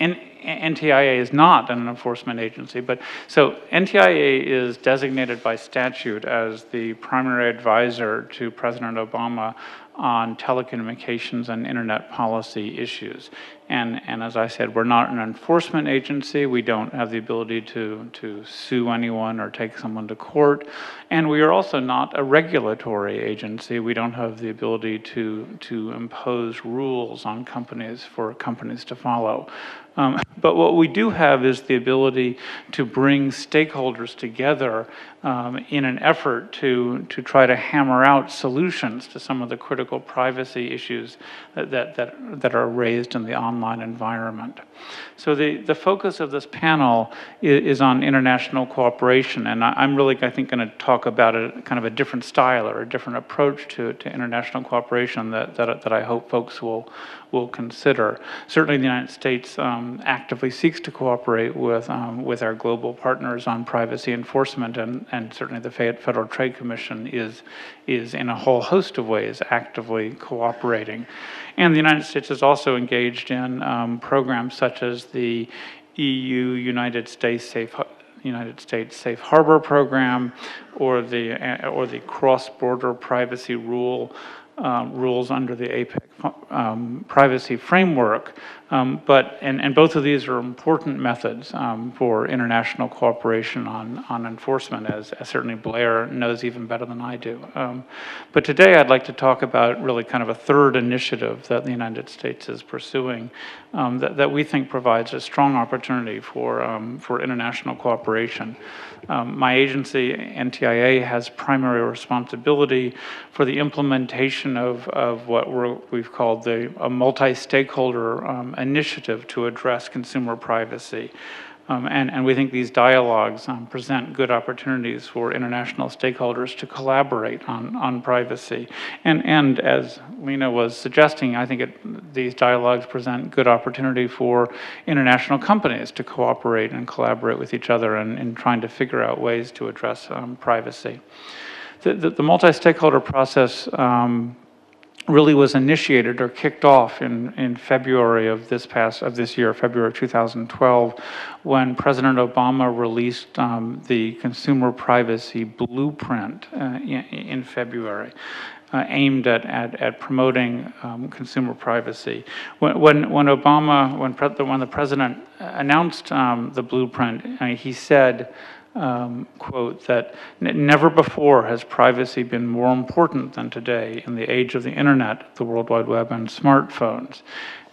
NTIA is not an enforcement agency, but so NTIA is designated by statute as the primary advisor to President Obama on telecommunications and internet policy issues. And as I said, we're not an enforcement agency. We don't have the ability to sue anyone or take someone to court. And we are also not a regulatory agency. We don't have the ability to impose rules on companies for companies to follow. But what we do have is the ability to bring stakeholders together in an effort to try to hammer out solutions to some of the critical privacy issues that are raised in the online environment. So the focus of this panel is on international cooperation, and I'm really, I think, going to talk about kind of a different style or a different approach to international cooperation that I hope folks will consider. Certainly the United States actively seeks to cooperate with our global partners on privacy enforcement, and certainly the Federal Trade Commission is in a whole host of ways actively cooperating. And the United States is also engaged in programs such as the United States Safe Harbor Program, or the cross-border privacy rules under the APEC privacy framework. And both of these are important methods for international cooperation on enforcement, as certainly Blair knows even better than I do. But today I'd like to talk about really kind of a third initiative that the United States is pursuing that we think provides a strong opportunity for international cooperation. My agency, NTIA, has primary responsibility for the implementation of what we've called a multi-stakeholder initiative to address consumer privacy. And we think these dialogues present good opportunities for international stakeholders to collaborate on privacy. And as Lena was suggesting, I think these dialogues present good opportunity for international companies to cooperate and collaborate with each other in trying to figure out ways to address privacy. The multi-stakeholder process really was initiated or kicked off in February of this year, February of 2012, when President Obama released the Consumer Privacy Blueprint in February, aimed at promoting consumer privacy. When the president announced the blueprint, he said, quote, that never before has privacy been more important than today in the age of the internet, the World Wide Web, and smartphones.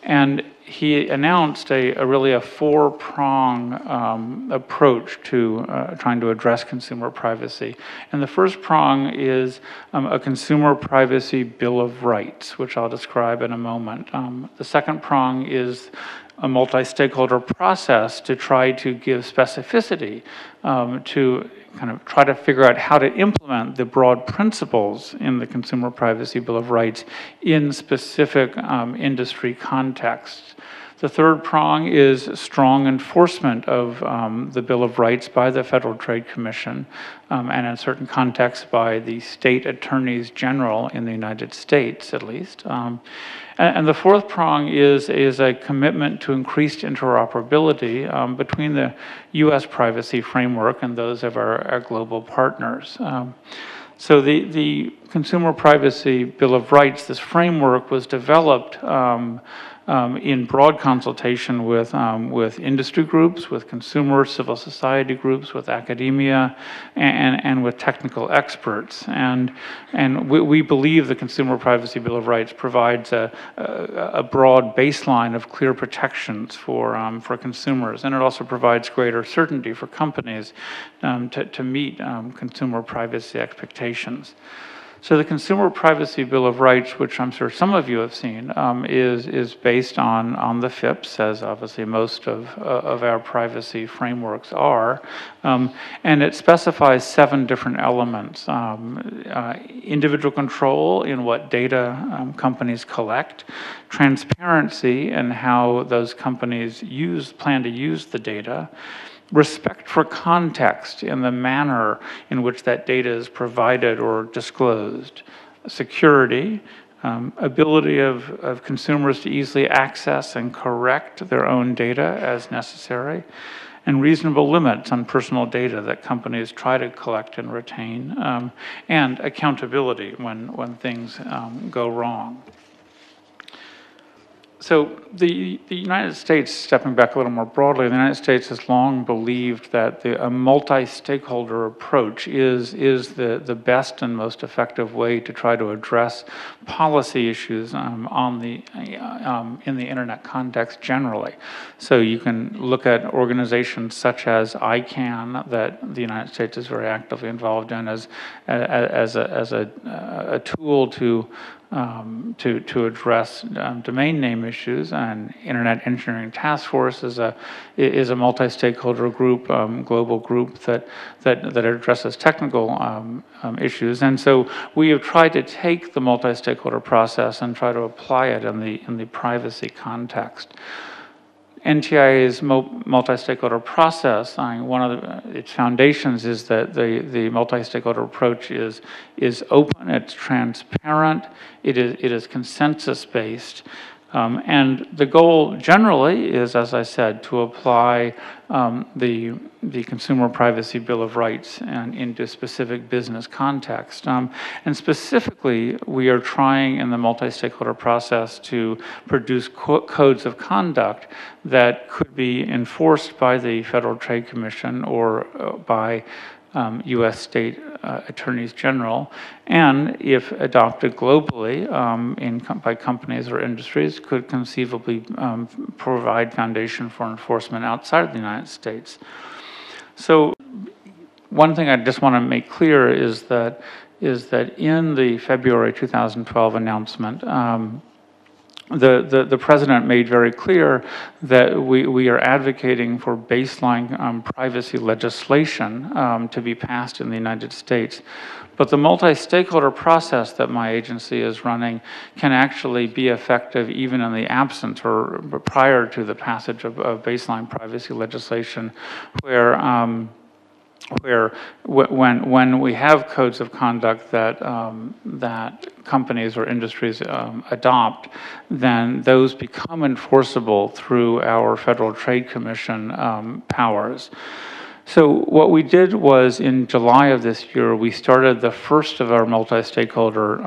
And he announced really a four-prong approach to trying to address consumer privacy. And the first prong is a consumer privacy bill of rights, which I'll describe in a moment. The second prong is a multi-stakeholder process to try to give specificity to kind of try to figure out how to implement the broad principles in the Consumer Privacy Bill of Rights in specific industry contexts. The third prong is strong enforcement of the Bill of Rights by the Federal Trade Commission, and in certain contexts by the state attorneys general in the United States, at least. And the fourth prong is a commitment to increased interoperability between the U.S. privacy framework and those of our global partners. So the Consumer Privacy Bill of Rights, this framework, was developed in broad consultation with industry groups, with consumer civil society groups, with academia, and with technical experts. And we believe the Consumer Privacy Bill of Rights provides a broad baseline of clear protections for consumers, and it also provides greater certainty for companies to meet consumer privacy expectations. So the Consumer Privacy Bill of Rights, which I'm sure some of you have seen, is based on the FIPS, as obviously most of our privacy frameworks are, and it specifies 7 different elements. Individual control in what data companies collect, transparency in how those companies plan to use the data, respect for context in the manner in which that data is provided or disclosed, security, ability of consumers to easily access and correct their own data as necessary, and reasonable limits on personal data that companies try to collect and retain, and accountability when things go wrong. So the United States, stepping back a little more broadly, the United States has long believed that a multi-stakeholder approach is the best and most effective way to try to address policy issues in the internet context generally. So you can look at organizations such as ICANN that the United States is very actively involved in as a tool to address domain name issues, and Internet Engineering Task Force is a multi-stakeholder group, global group that addresses technical issues. And so we have tried to take the multi-stakeholder process and try to apply it in the privacy context. NTIA's multi-stakeholder process, one of its foundations is that the multi-stakeholder approach is open, it's transparent, it is consensus-based, and the goal generally is, as I said, to apply the Consumer Privacy Bill of Rights into specific business context. And specifically, we are trying in the multi-stakeholder process to produce codes of conduct that could be enforced by the Federal Trade Commission or by U.S. state attorneys general, and if adopted globally by companies or industries, could conceivably provide foundation for enforcement outside of the United States. So one thing I just want to make clear is that in the February 2012 announcement, the president made very clear that we are advocating for baseline privacy legislation to be passed in the United States. But the multi-stakeholder process that my agency is running can actually be effective even in the absence or prior to the passage of baseline privacy legislation, where when we have codes of conduct that companies or industries adopt, then those become enforceable through our Federal Trade Commission powers. So what we did was in July of this year, we started the first of our multi-stakeholder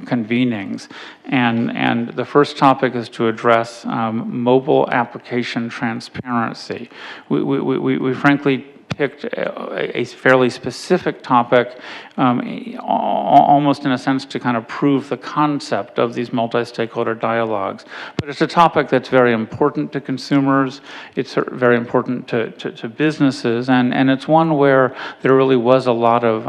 convenings. And the first topic is to address mobile application transparency. We frankly picked a fairly specific topic, almost in a sense to kind of prove the concept of these multi-stakeholder dialogues. But it's a topic that's very important to consumers, it's very important to businesses, and it's one where there really was a lot of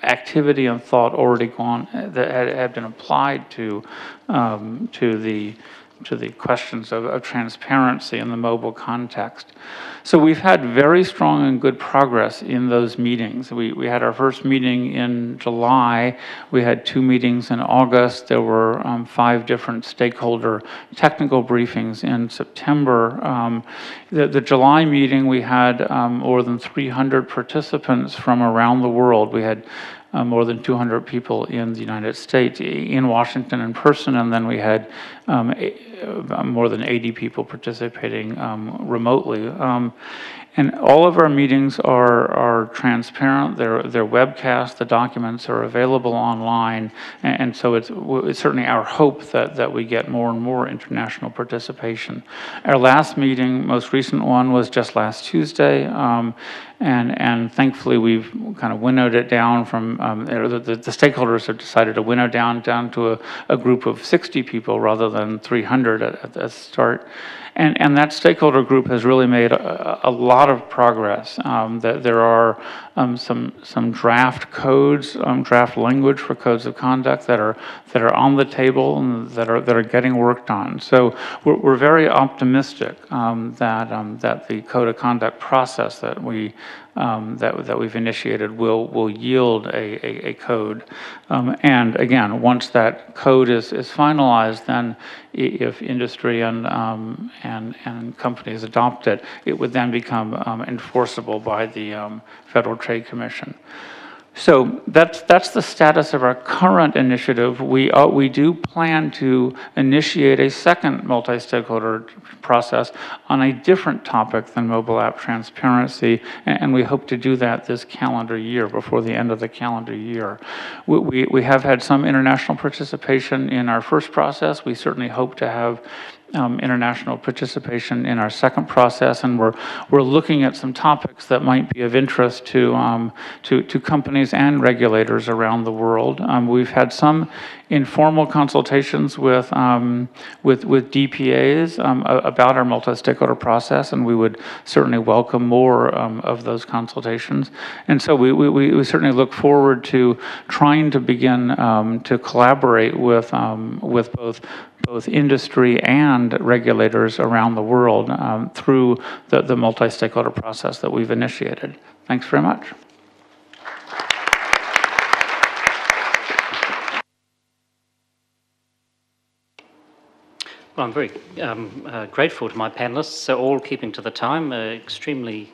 activity and thought already gone that had been applied to the questions of transparency in the mobile context. So we've had very strong and good progress in those meetings. We had our first meeting in July. We had 2 meetings in August. There were 5 different stakeholder technical briefings in September. The July meeting, we had more than 300 participants from around the world. We had more than 200 people in the United States, in Washington in person, and then we had more than 80 people participating remotely. And all of our meetings are transparent, they're webcast, the documents are available online, and so it's certainly our hope that we get more and more international participation. Our last meeting, most recent one, was just last Tuesday, and thankfully we've kind of winnowed it down from, the stakeholders have decided to winnow down to a group of 60 people rather than 300 at the start. And that stakeholder group has really made a lot of progress. That there are some draft codes, draft language for codes of conduct that are on the table and that are getting worked on. So we're very optimistic that the code of conduct process that we've initiated will yield a code. And again, once that code is finalized, then if industry and companies adopt it, it would then become enforceable by the Federal Trade Commission. So that's the status of our current initiative. We do plan to initiate a second multi-stakeholder process on a different topic than mobile app transparency, and we hope to do that this calendar year, before the end of the calendar year. We have had some international participation in our first process. We certainly hope to have international participation in our second process, and we're looking at some topics that might be of interest to companies and regulators around the world. We've had some informal consultations with DPAs about our multi-stakeholder process, and we would certainly welcome more of those consultations. And so we certainly look forward to trying to begin to collaborate with both industry and regulators around the world through the multi-stakeholder process that we've initiated. Thanks very much. Well, I'm very grateful to my panellists, all keeping to the time extremely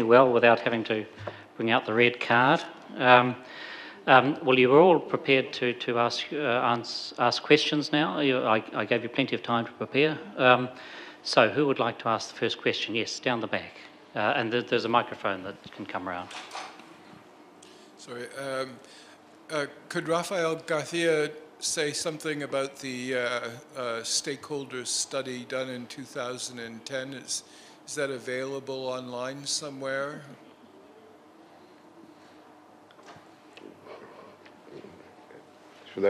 well without having to bring out the red card. Well, you were all prepared to ask questions now. I gave you plenty of time to prepare. So who would like to ask the first question? Yes, down the back. And there's a microphone that can come around. Sorry. Could Rafael Garcia say something about the stakeholders study done in 2010? Is that available online somewhere? Yo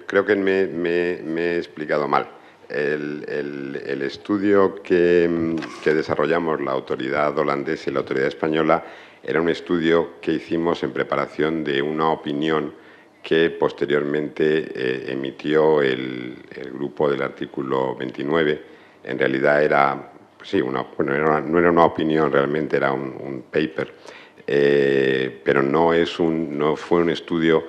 creo que me he explicado mal. El estudio que desarrollamos la autoridad holandesa y la autoridad española era un estudio que hicimos en preparación de una opinión que posteriormente emitió el grupo del artículo 29. En realidad era, sí, no era una opinión realmente, era un paper. Pero no fue un estudio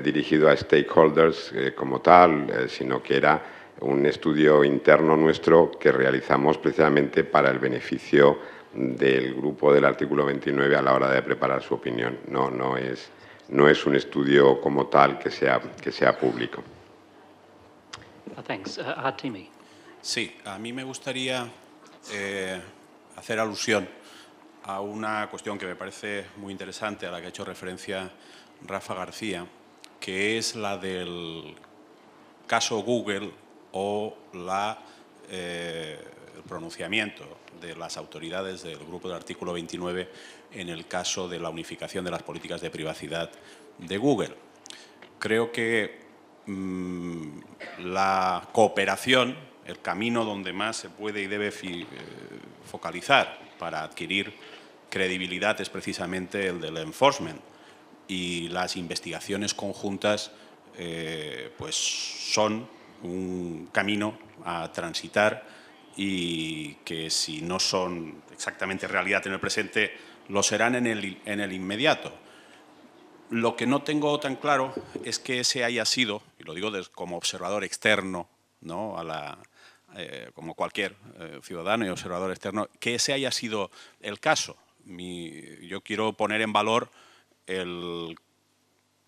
dirigido a stakeholders como tal, sino que era un estudio interno nuestro que realizamos precisamente para el beneficio del grupo del artículo 29 a la hora de preparar su opinión. No es un estudio como tal que sea público. Thanks. Artemi. Sí, a mí me gustaría hacer alusión a una cuestión que me parece muy interesante, a la que ha hecho referencia Rafa García, que es la del caso Google o el pronunciamiento de las autoridades del grupo del artículo 29 en el caso de la unificación de las políticas de privacidad de Google. Creo que la cooperación, el camino donde más se puede y debe focalizar para adquirir credibilidad es precisamente el del enforcement, y las investigaciones conjuntas pues son un camino a transitar y que si no son exactamente realidad en el presente, lo serán en el inmediato. Lo que no tengo tan claro es que ese haya sido, y lo digo como observador externo, ¿no? Como cualquier ciudadano y observador externo, que ese haya sido el caso. Yo quiero poner en valor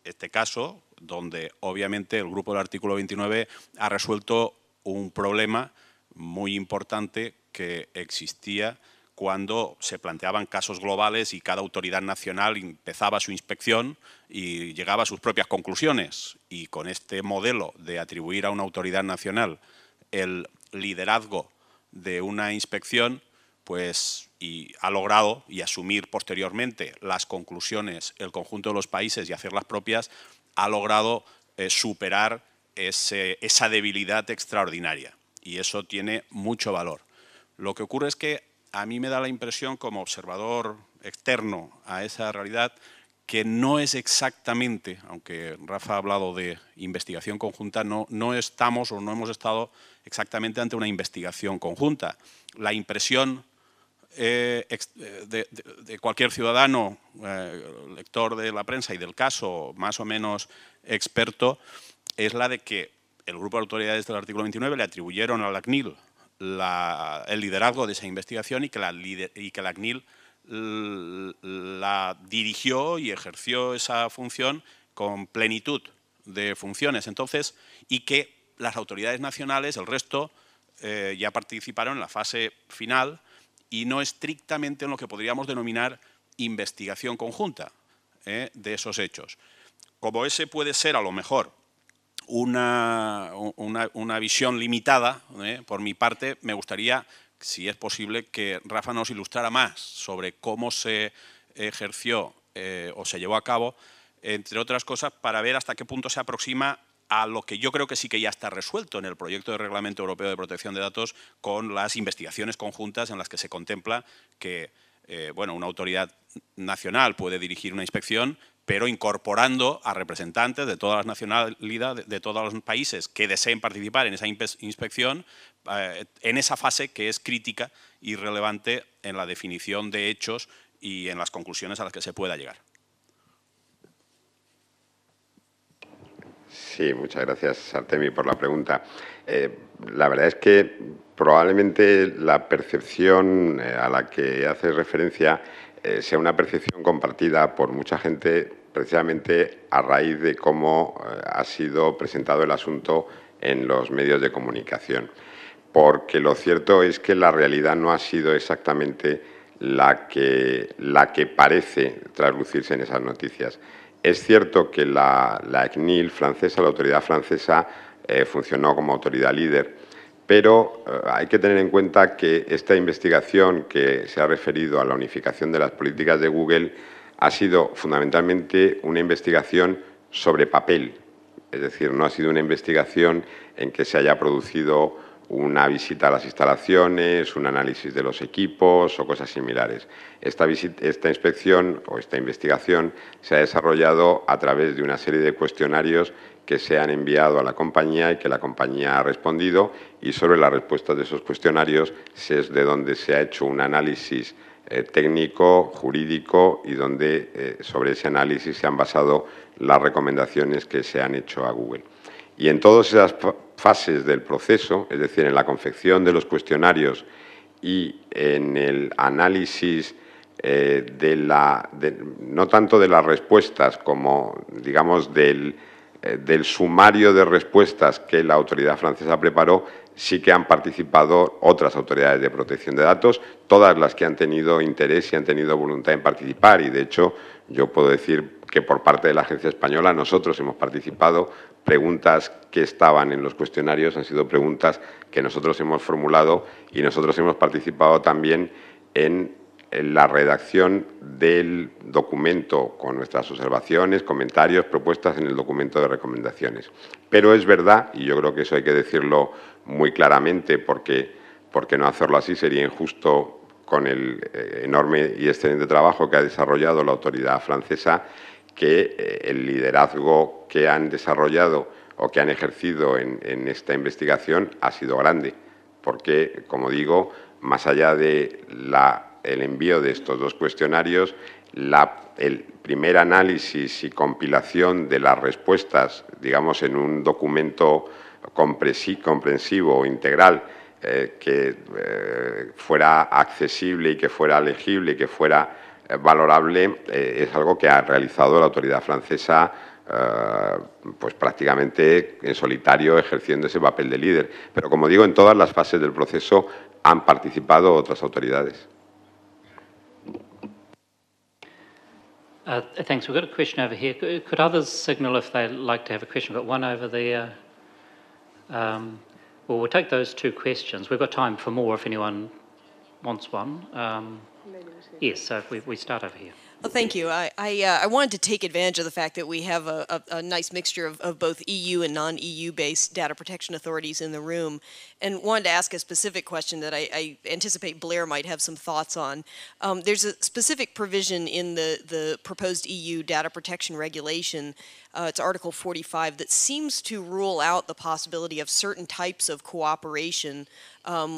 este caso, donde obviamente el grupo del artículo 29 ha resuelto un problema muy importante que existía cuando se planteaban casos globales y cada autoridad nacional empezaba su inspección y llegaba a sus propias conclusiones. Y con este modelo de atribuir a una autoridad nacional el liderazgo de una inspección, pues y ha logrado, y asumir posteriormente las conclusiones el conjunto de los países y hacerlas propias, ha logrado superar esa debilidad extraordinaria. Y eso tiene mucho valor. Lo que ocurre es que a mí me da la impresión, como observador externo a esa realidad, que no es exactamente, aunque Rafa ha hablado de investigación conjunta, no estamos o no hemos estado exactamente ante una investigación conjunta. La impresión de cualquier ciudadano, lector de la prensa y del caso, más o menos experto, es la de que el grupo de autoridades del artículo 29 le atribuyeron a la CNIL el liderazgo de esa investigación y que la CNIL la dirigió y ejerció esa función con plenitud de funciones. Entonces, y que las autoridades nacionales, el resto, ya participaron en la fase final y no estrictamente en lo que podríamos denominar investigación conjunta de esos hechos. Como ese puede ser, a lo mejor, una visión limitada, por mi parte, me gustaría, si es posible, que Rafa nos ilustrara más sobre cómo se ejerció o se llevó a cabo, entre otras cosas, para ver hasta qué punto se aproxima a lo que yo creo que sí que ya está resuelto en el proyecto de Reglamento Europeo de Protección de Datos con las investigaciones conjuntas en las que se contempla que bueno, una autoridad nacional puede dirigir una inspección, pero incorporando a representantes de todas las nacionalidades, de todos los países que deseen participar en esa inspección, en esa fase que es crítica y relevante en la definición de hechos y en las conclusiones a las que se pueda llegar. Sí, muchas gracias, Artemi, por la pregunta. La verdad es que probablemente la percepción a la que haces referencia sea una percepción compartida por mucha gente precisamente a raíz de cómo ha sido presentado el asunto en los medios de comunicación. Porque lo cierto es que la realidad no ha sido exactamente la que parece traslucirse en esas noticias. Es cierto que la CNIL francesa, la autoridad francesa, funcionó como autoridad líder, pero hay que tener en cuenta que esta investigación que se ha referido a la unificación de las políticas de Google ha sido fundamentalmente una investigación sobre papel. Es decir, no ha sido una investigación en que se haya producido una visita a las instalaciones, un análisis de los equipos o cosas similares. Esta inspección o esta investigación se ha desarrollado a través de una serie de cuestionarios que se han enviado a la compañía y que la compañía ha respondido, y sobre las respuestas de esos cuestionarios es de donde se ha hecho un análisis técnico, jurídico, y donde sobre ese análisis se han basado las recomendaciones que se han hecho a Google. Y en todas esas fases del proceso, es decir, en la confección de los cuestionarios y en el análisis no tanto de las respuestas como, digamos, del sumario de respuestas que la autoridad francesa preparó, sí que han participado otras autoridades de protección de datos, todas las que han tenido interés y han tenido voluntad en participar. Y, de hecho, yo puedo decir que por parte de la Agencia Española nosotros hemos participado. Preguntas que estaban en los cuestionarios han sido preguntas que nosotros hemos formulado, y nosotros hemos participado también en la redacción del documento con nuestras observaciones, comentarios, propuestas en el documento de recomendaciones. Pero es verdad, y yo creo que eso hay que decirlo muy claramente, porque no hacerlo así sería injusto con el enorme y excelente trabajo que ha desarrollado la autoridad francesa, que el liderazgo que han desarrollado o que han ejercido en esta investigación ha sido grande, porque, como digo, más allá de el envío de estos dos cuestionarios, el primer análisis y compilación de las respuestas, digamos, en un documento comprensivo, integral, que fuera accesible y que fuera legible y que fuera valorable, es algo que ha realizado la autoridad francesa pues prácticamente en solitario ejerciendo ese papel de líder. Pero como digo, en todas las fases del proceso han participado otras autoridades. Thanks. We've got a question over here. Could others signal if they'd like to have a question? We've got one over there. Well, we'll take those two questions. We've got time for more if anyone wants one. Yes, so if we start over here. Well, thank you. I wanted to take advantage of the fact that we have a nice mixture of both EU and non-EU based data protection authorities in the room, and wanted to ask a specific question that I anticipate Blair might have some thoughts on. There's a specific provision in the proposed EU data protection regulation, it's Article 45, that seems to rule out the possibility of certain types of cooperation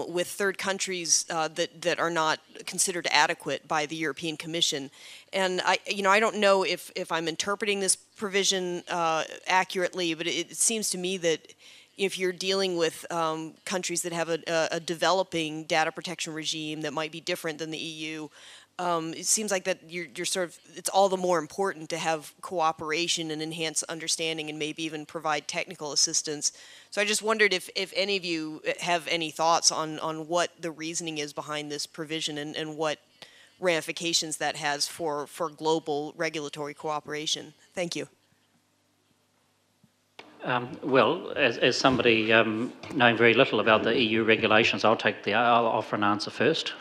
with third countries that are not considered adequate by the European Commission. And I don't know if I'm interpreting this provision accurately, but it seems to me that if you're dealing with countries that have a developing data protection regime that might be different than the EU, it seems like that you're sort of, it's all the more important to have cooperation and enhance understanding and maybe even provide technical assistance. So I just wondered if any of you have any thoughts on what the reasoning is behind this provision and what ramifications that has for global regulatory cooperation. Thank you. Well, as somebody knowing very little about the EU regulations, I'll offer an answer first.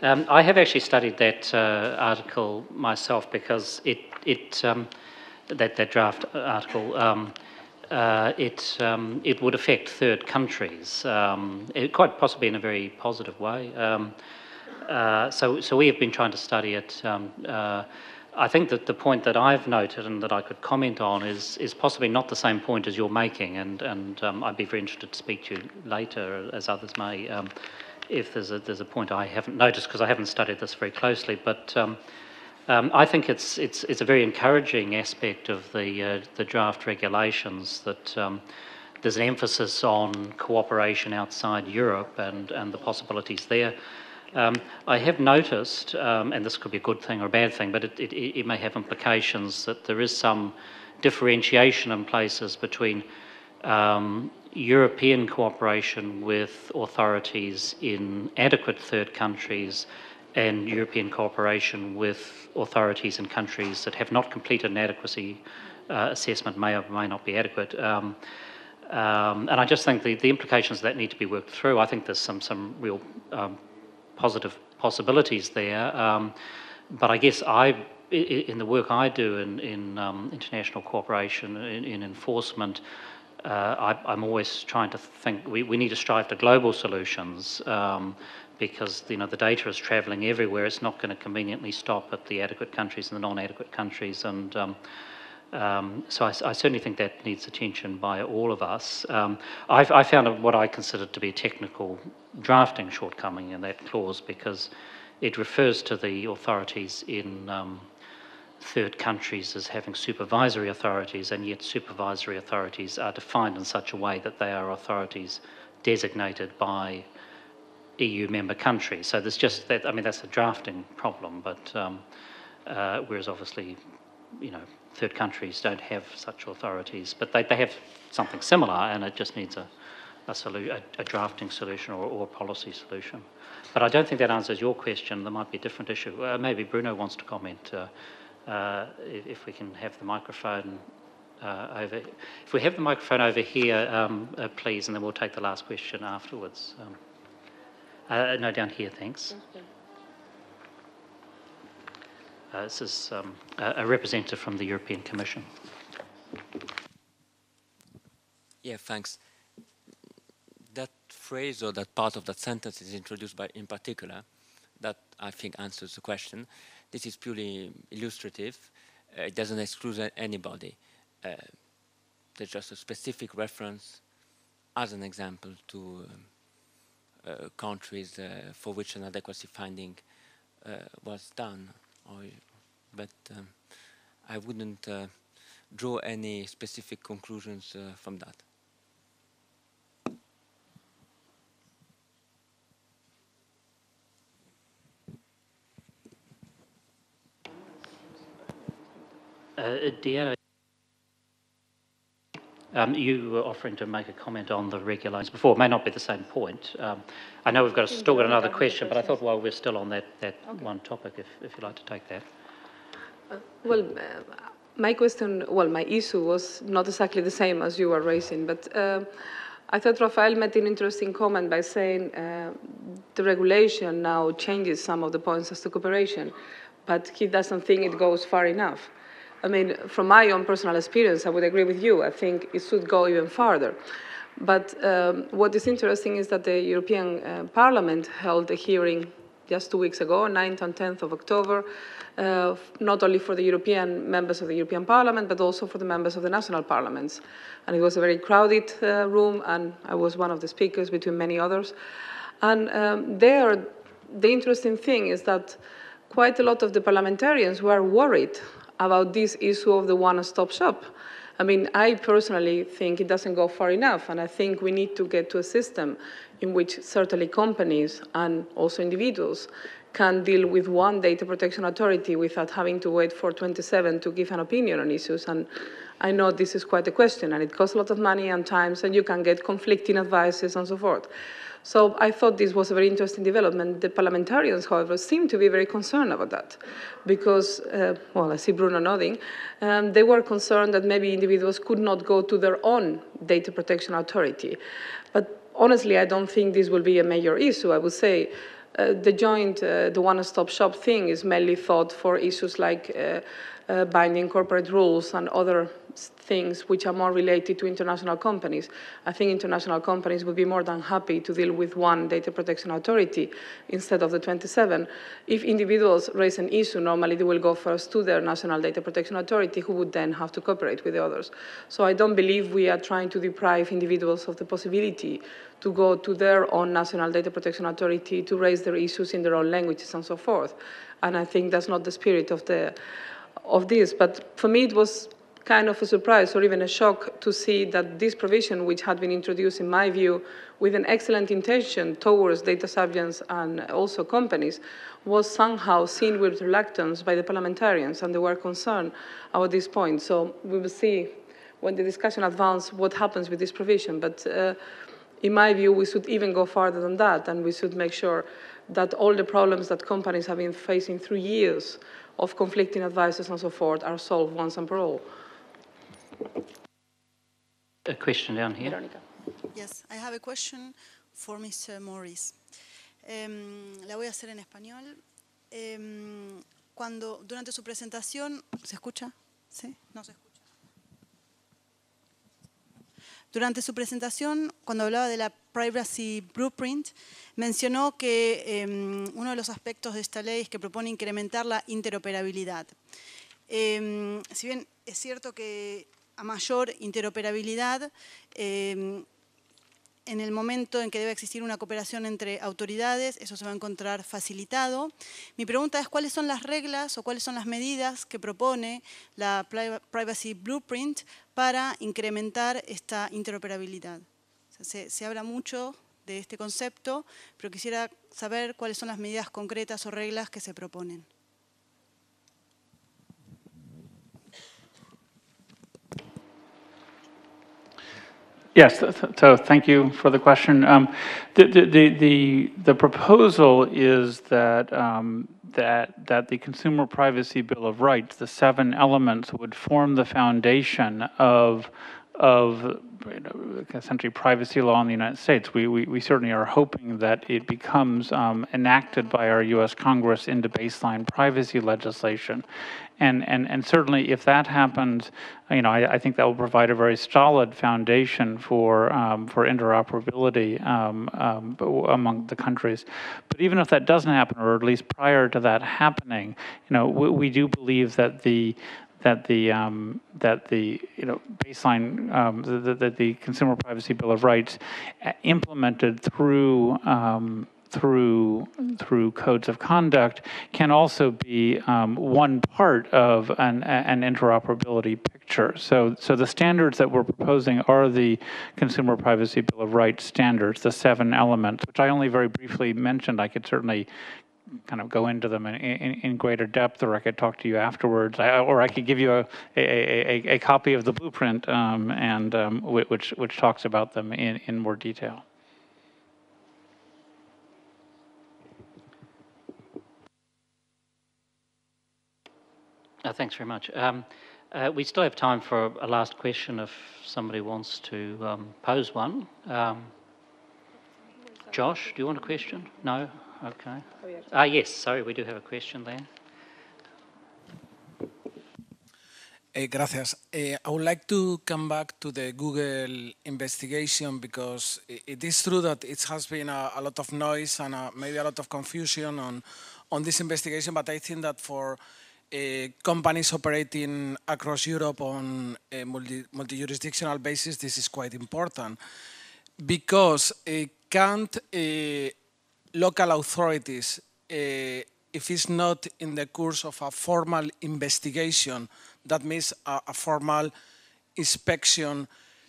I have actually studied that article myself because that draft article, it would affect third countries, quite possibly in a very positive way. So we have been trying to study it. I think that the point that I've noted and that I could comment on is possibly not the same point as you're making, and I'd be very interested to speak to you later, as others may, if there's a point I haven't noticed because I haven't studied this very closely. But I think it's a very encouraging aspect of the draft regulations that there's an emphasis on cooperation outside Europe and the possibilities there. I have noticed, and this could be a good thing or a bad thing, but it may have implications that there is some differentiation in places between European cooperation with authorities in adequate third countries and European cooperation with authorities in countries that have not completed an adequacy assessment, may or may not be adequate. And I just think the implications of that need to be worked through. I think there's some real positive possibilities there, but I guess in the work I do in international cooperation, in enforcement, I'm always trying to think we need to strive to global solutions because the data is travelling everywhere. It's not going to conveniently stop at the adequate countries and the non-adequate countries, and so I certainly think that needs attention by all of us. I found what I considered to be a technical drafting shortcoming in that clause because it refers to the authorities in third countries as having supervisory authorities, and yet supervisory authorities are defined in such a way that they are authorities designated by EU member countries. So there's just that, I mean, that's a drafting problem, but whereas obviously, third countries don't have such authorities, but they have something similar, and it just needs a drafting solution or a policy solution. But I don't think that answers your question. There might be a different issue. Maybe Bruno wants to comment. If we can have the microphone over. If we have the microphone over here, please, and then we'll take the last question afterwards. No, down here, thanks. This is a representative from the European Commission. Yeah, thanks. That phrase or that part of that sentence is introduced in particular. That, I think, answers the question. This is purely illustrative. It doesn't exclude anybody. There's just a specific reference as an example to countries for which an adequacy finding was done. But I wouldn't draw any specific conclusions from that. Deanna, You were offering to make a comment on the regulations before. It may not be the same point. I know we've still got another question, but I thought while we're still on that one topic, if you'd like to take that. My question, my issue was not exactly the same as you were raising, but I thought Rafael made an interesting comment by saying the regulation now changes some of the points as to cooperation, but he doesn't think it goes far enough. I mean, from my own personal experience, I would agree with you. I think it should go even farther. But what is interesting is that the European Parliament held a hearing just 2 weeks ago, 9th and 10th of October, not only for the European members of the European Parliament, but also for the members of the national parliaments. And it was a very crowded room, and I was one of the speakers between many others. And there, the interesting thing is that quite a lot of the parliamentarians were worried about this issue of the one-stop shop. I mean, I personally think it doesn't go far enough, and I think we need to get to a system in which certainly companies and also individuals can deal with one data protection authority without having to wait for 27 to give an opinion on issues. And I know this is quite a question, and it costs a lot of money and time, and you can get conflicting advices and so forth. So I thought this was a very interesting development. The parliamentarians, however, seem to be very concerned about that because, I see Bruno nodding, they were concerned that maybe individuals could not go to their own data protection authority. But honestly, I don't think this will be a major issue. I would say the joint, the one-stop shop thing is mainly thought for issues like binding corporate rules and other things which are more related to international companies. I think international companies would be more than happy to deal with one data protection authority instead of the 27. If individuals raise an issue, normally they will go first to their national data protection authority, who would then have to cooperate with the others. So I don't believe we are trying to deprive individuals of the possibility to go to their own national data protection authority to raise their issues in their own languages and so forth. And I think that's not the spirit of this. But for me, it was kind of a surprise or even a shock to see that this provision, which had been introduced, in my view, with an excellent intention towards data subjects and also companies, was somehow seen with reluctance by the parliamentarians, and they were concerned about this point. So we will see when the discussion advances what happens with this provision. But in my view, we should even go farther than that, and we should make sure that all the problems that companies have been facing through years of conflicting advices and so forth are solved once and for all. A question down here. Veronica. Yes, I have a question for Mr. Morris. La voy a hacer en español. Durante su presentación, ¿se escucha? ¿Sí? No se escucha. Durante su presentación, cuando hablaba de la Privacy Blueprint, mencionó que uno de los aspectos de esta ley es que propone incrementar la interoperabilidad. Si bien es cierto que a mayor interoperabilidad, en el momento en que debe existir una cooperación entre autoridades, eso se va a encontrar facilitado. Mi pregunta es, ¿cuáles son las reglas o cuáles son las medidas que propone la Privacy Blueprint para incrementar esta interoperabilidad? O sea, se habla mucho de este concepto, pero quisiera saber cuáles son las medidas concretas o reglas que se proponen. Yes, so thank you for the question. The proposal is that that the Consumer Privacy Bill of Rights, the 7 elements, would form the foundation of essentially privacy law in the United States. We certainly are hoping that it becomes enacted by our U.S. Congress into baseline privacy legislation. And certainly if that happens, I think that will provide a very solid foundation for interoperability among the countries. But even if that doesn't happen, or at least prior to that happening, we do believe that the baseline, that the Consumer Privacy Bill of Rights implemented through codes of conduct can also be one part of an interoperability picture. So the standards that we're proposing are the Consumer Privacy Bill of Rights standards, the 7 elements, which I only very briefly mentioned. I could certainly kind of go into them in greater depth, or I could talk to you afterwards, or I could give you a copy of the blueprint which talks about them in more detail. Thanks very much. We still have time for a last question if somebody wants to pose one. Josh, do you want a question? No? Okay. Yes, sorry, we do have a question there. Gracias. I would like to come back to the Google investigation because it is true that it has been a lot of noise and maybe a lot of confusion on this investigation, but I think that for companies operating across Europe on a multi-jurisdictional basis, this is quite important because can't local authorities, if it's not in the course of a formal investigation, that means a formal inspection,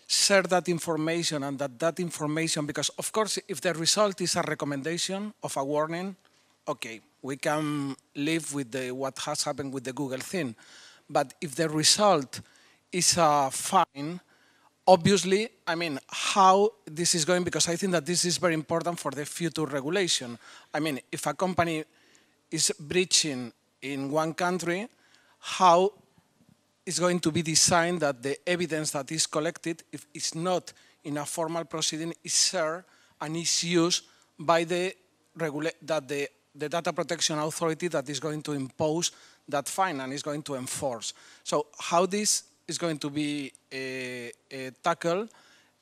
share that information and that information, because of course if the result is a recommendation of a warning, okay, we can live with what has happened with the Google thing. But if the result is a fine, obviously, I mean, how this is going, because I think that this is very important for the future regulation. I mean, if a company is breaching in one country, how is going to be designed that the evidence that is collected, if it's not in a formal proceeding, is shared and is used by the data protection authority that is going to impose that fine and is going to enforce. So how this is going to be tackled,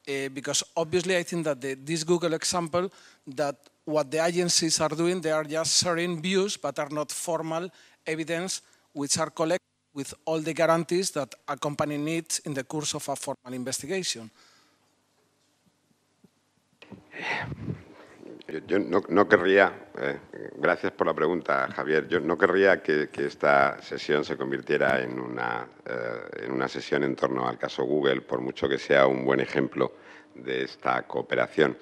because obviously I think that this Google example, that what the agencies are doing, they are just sharing views but are not formal evidence which are collected with all the guarantees that a company needs in the course of a formal investigation. Yo no querría, gracias por la pregunta, Javier, yo no querría que esta sesión se convirtiera en una sesión en torno al caso Google, por mucho que sea un buen ejemplo de esta cooperación.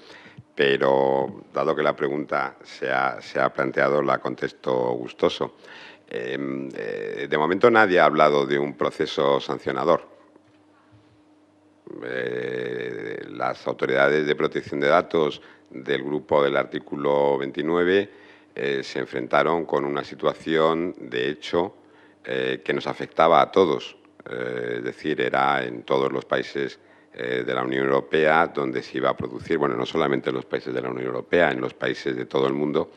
Pero, dado que la pregunta se ha planteado, la contesto gustoso. De momento nadie ha hablado de un proceso sancionador. Las autoridades de protección de datos del grupo del artículo 29 se enfrentaron con una situación, de hecho, que nos afectaba a todos. Es decir, era en todos los países de la Unión Europea donde se iba a producir, bueno, no solamente en los países de la Unión Europea, en los países de todo el mundo,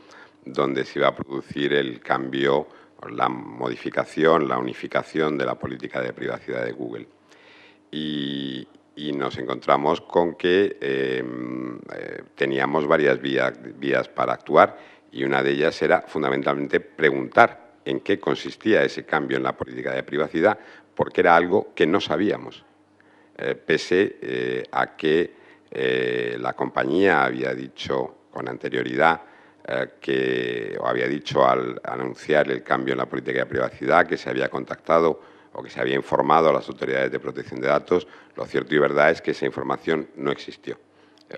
donde se iba a producir el cambio, la modificación, la unificación de la política de privacidad de Google. Y nos encontramos con que teníamos varias vías para actuar y una de ellas era fundamentalmente preguntar en qué consistía ese cambio en la política de privacidad, porque era algo que no sabíamos, pese a que la compañía había dicho con anterioridad o había dicho al anunciar el cambio en la política de privacidad que se había contactado o que se había informado a las autoridades de protección de datos. Lo cierto y verdad es que esa información no existió,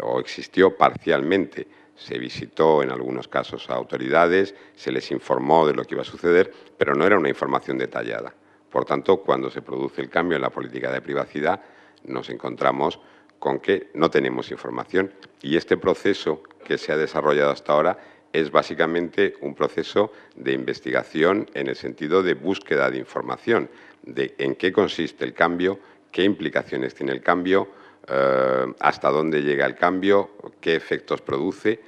o existió parcialmente. Se visitó en algunos casos a autoridades, se les informó de lo que iba a suceder, pero no era una información detallada. Por tanto, cuando se produce el cambio en la política de privacidad, nos encontramos con que no tenemos información. Y este proceso que se ha desarrollado hasta ahora es básicamente un proceso de investigación en el sentido de búsqueda de información, de en qué consiste el cambio, qué implicaciones tiene el cambio, hasta dónde llega el cambio, qué efectos produce,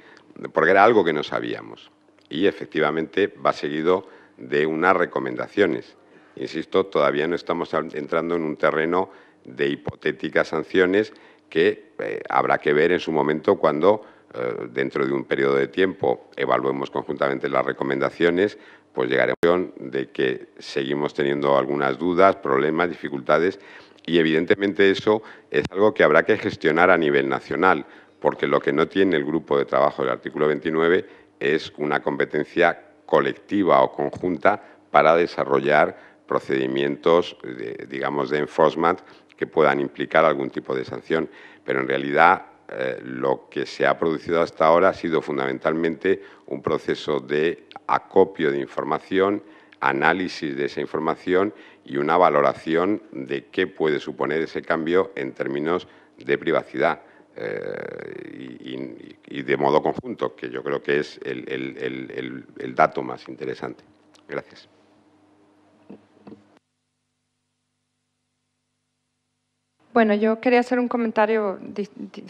porque era algo que no sabíamos. Y efectivamente va seguido de unas recomendaciones. Insisto, todavía no estamos entrando en un terreno de hipotéticas sanciones que habrá que ver en su momento cuando dentro de un periodo de tiempo evaluemos conjuntamente las recomendaciones, pues llegaremos a la conclusión de que seguimos teniendo algunas dudas, problemas, dificultades, y evidentemente eso es algo que habrá que gestionar a nivel nacional, porque lo que no tiene el grupo de trabajo del artículo 29 es una competencia colectiva o conjunta para desarrollar procedimientos, digamos, de enforcement que puedan implicar algún tipo de sanción. Pero en realidad lo que se ha producido hasta ahora ha sido fundamentalmente un proceso de acopio de información, análisis de esa información y una valoración de qué puede suponer ese cambio en términos de privacidad y de modo conjunto, que yo creo que es el dato más interesante. Gracias. Bueno, yo quería hacer un comentario,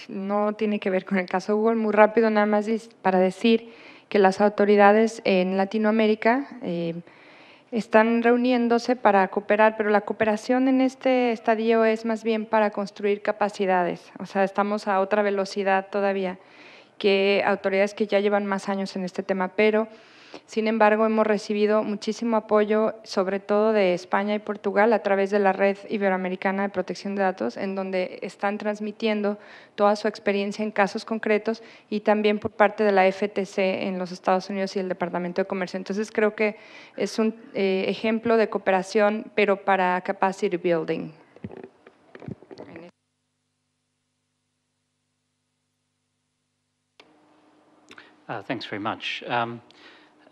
no tiene que ver con el caso Google, muy rápido, nada más para decir que las autoridades en Latinoamérica están reuniéndose para cooperar, pero la cooperación en este estadio es más bien para construir capacidades. O sea, estamos a otra velocidad todavía que autoridades que ya llevan más años en este tema, pero sin embargo hemos recibido muchísimo apoyo, sobre todo de España y Portugal, a través de la Red Iberoamericana de Protección de Datos, en donde están transmitiendo toda su experiencia en casos concretos, y también por parte de la FTC en los Estados Unidos y el Departamento de Comercio. Entonces creo que es un ejemplo de cooperación, pero para capacity building. Thanks very much.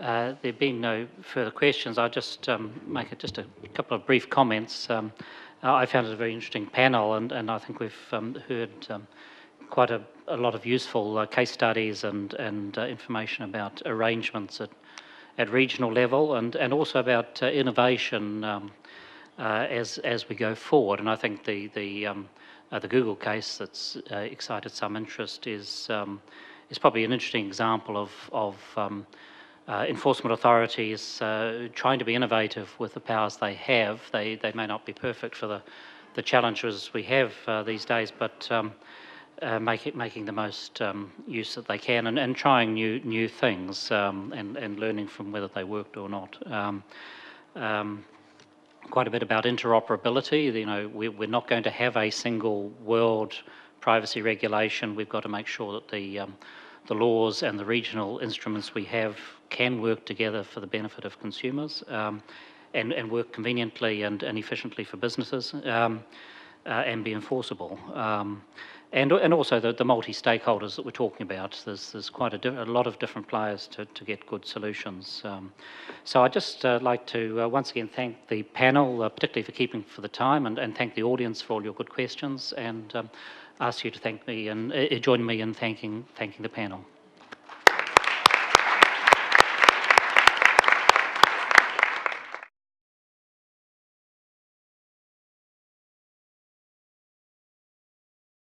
There being no further questions, I'll just make just a couple of brief comments. I found it a very interesting panel, and I think we've heard quite a lot of useful case studies and information about arrangements at regional level, and also about innovation as we go forward. And I think the Google case that's excited some interest is probably an interesting example of enforcement authorities trying to be innovative with the powers they have. They may not be perfect for the challenges we have these days, but making the most use that they can, and trying new things and learning from whether they worked or not. Quite a bit about interoperability. You know, we're not going to have a single world privacy regulation. We've got to make sure that the laws and the regional instruments we have can work together for the benefit of consumers and work conveniently and efficiently for businesses and be enforceable. And also the multi-stakeholders that we're talking about. There's quite a lot of different players to get good solutions. So I'd just like to once again thank the panel, particularly for keeping for the time, and thank the audience for all your good questions, and ask you to thank me and join me in thanking the panel.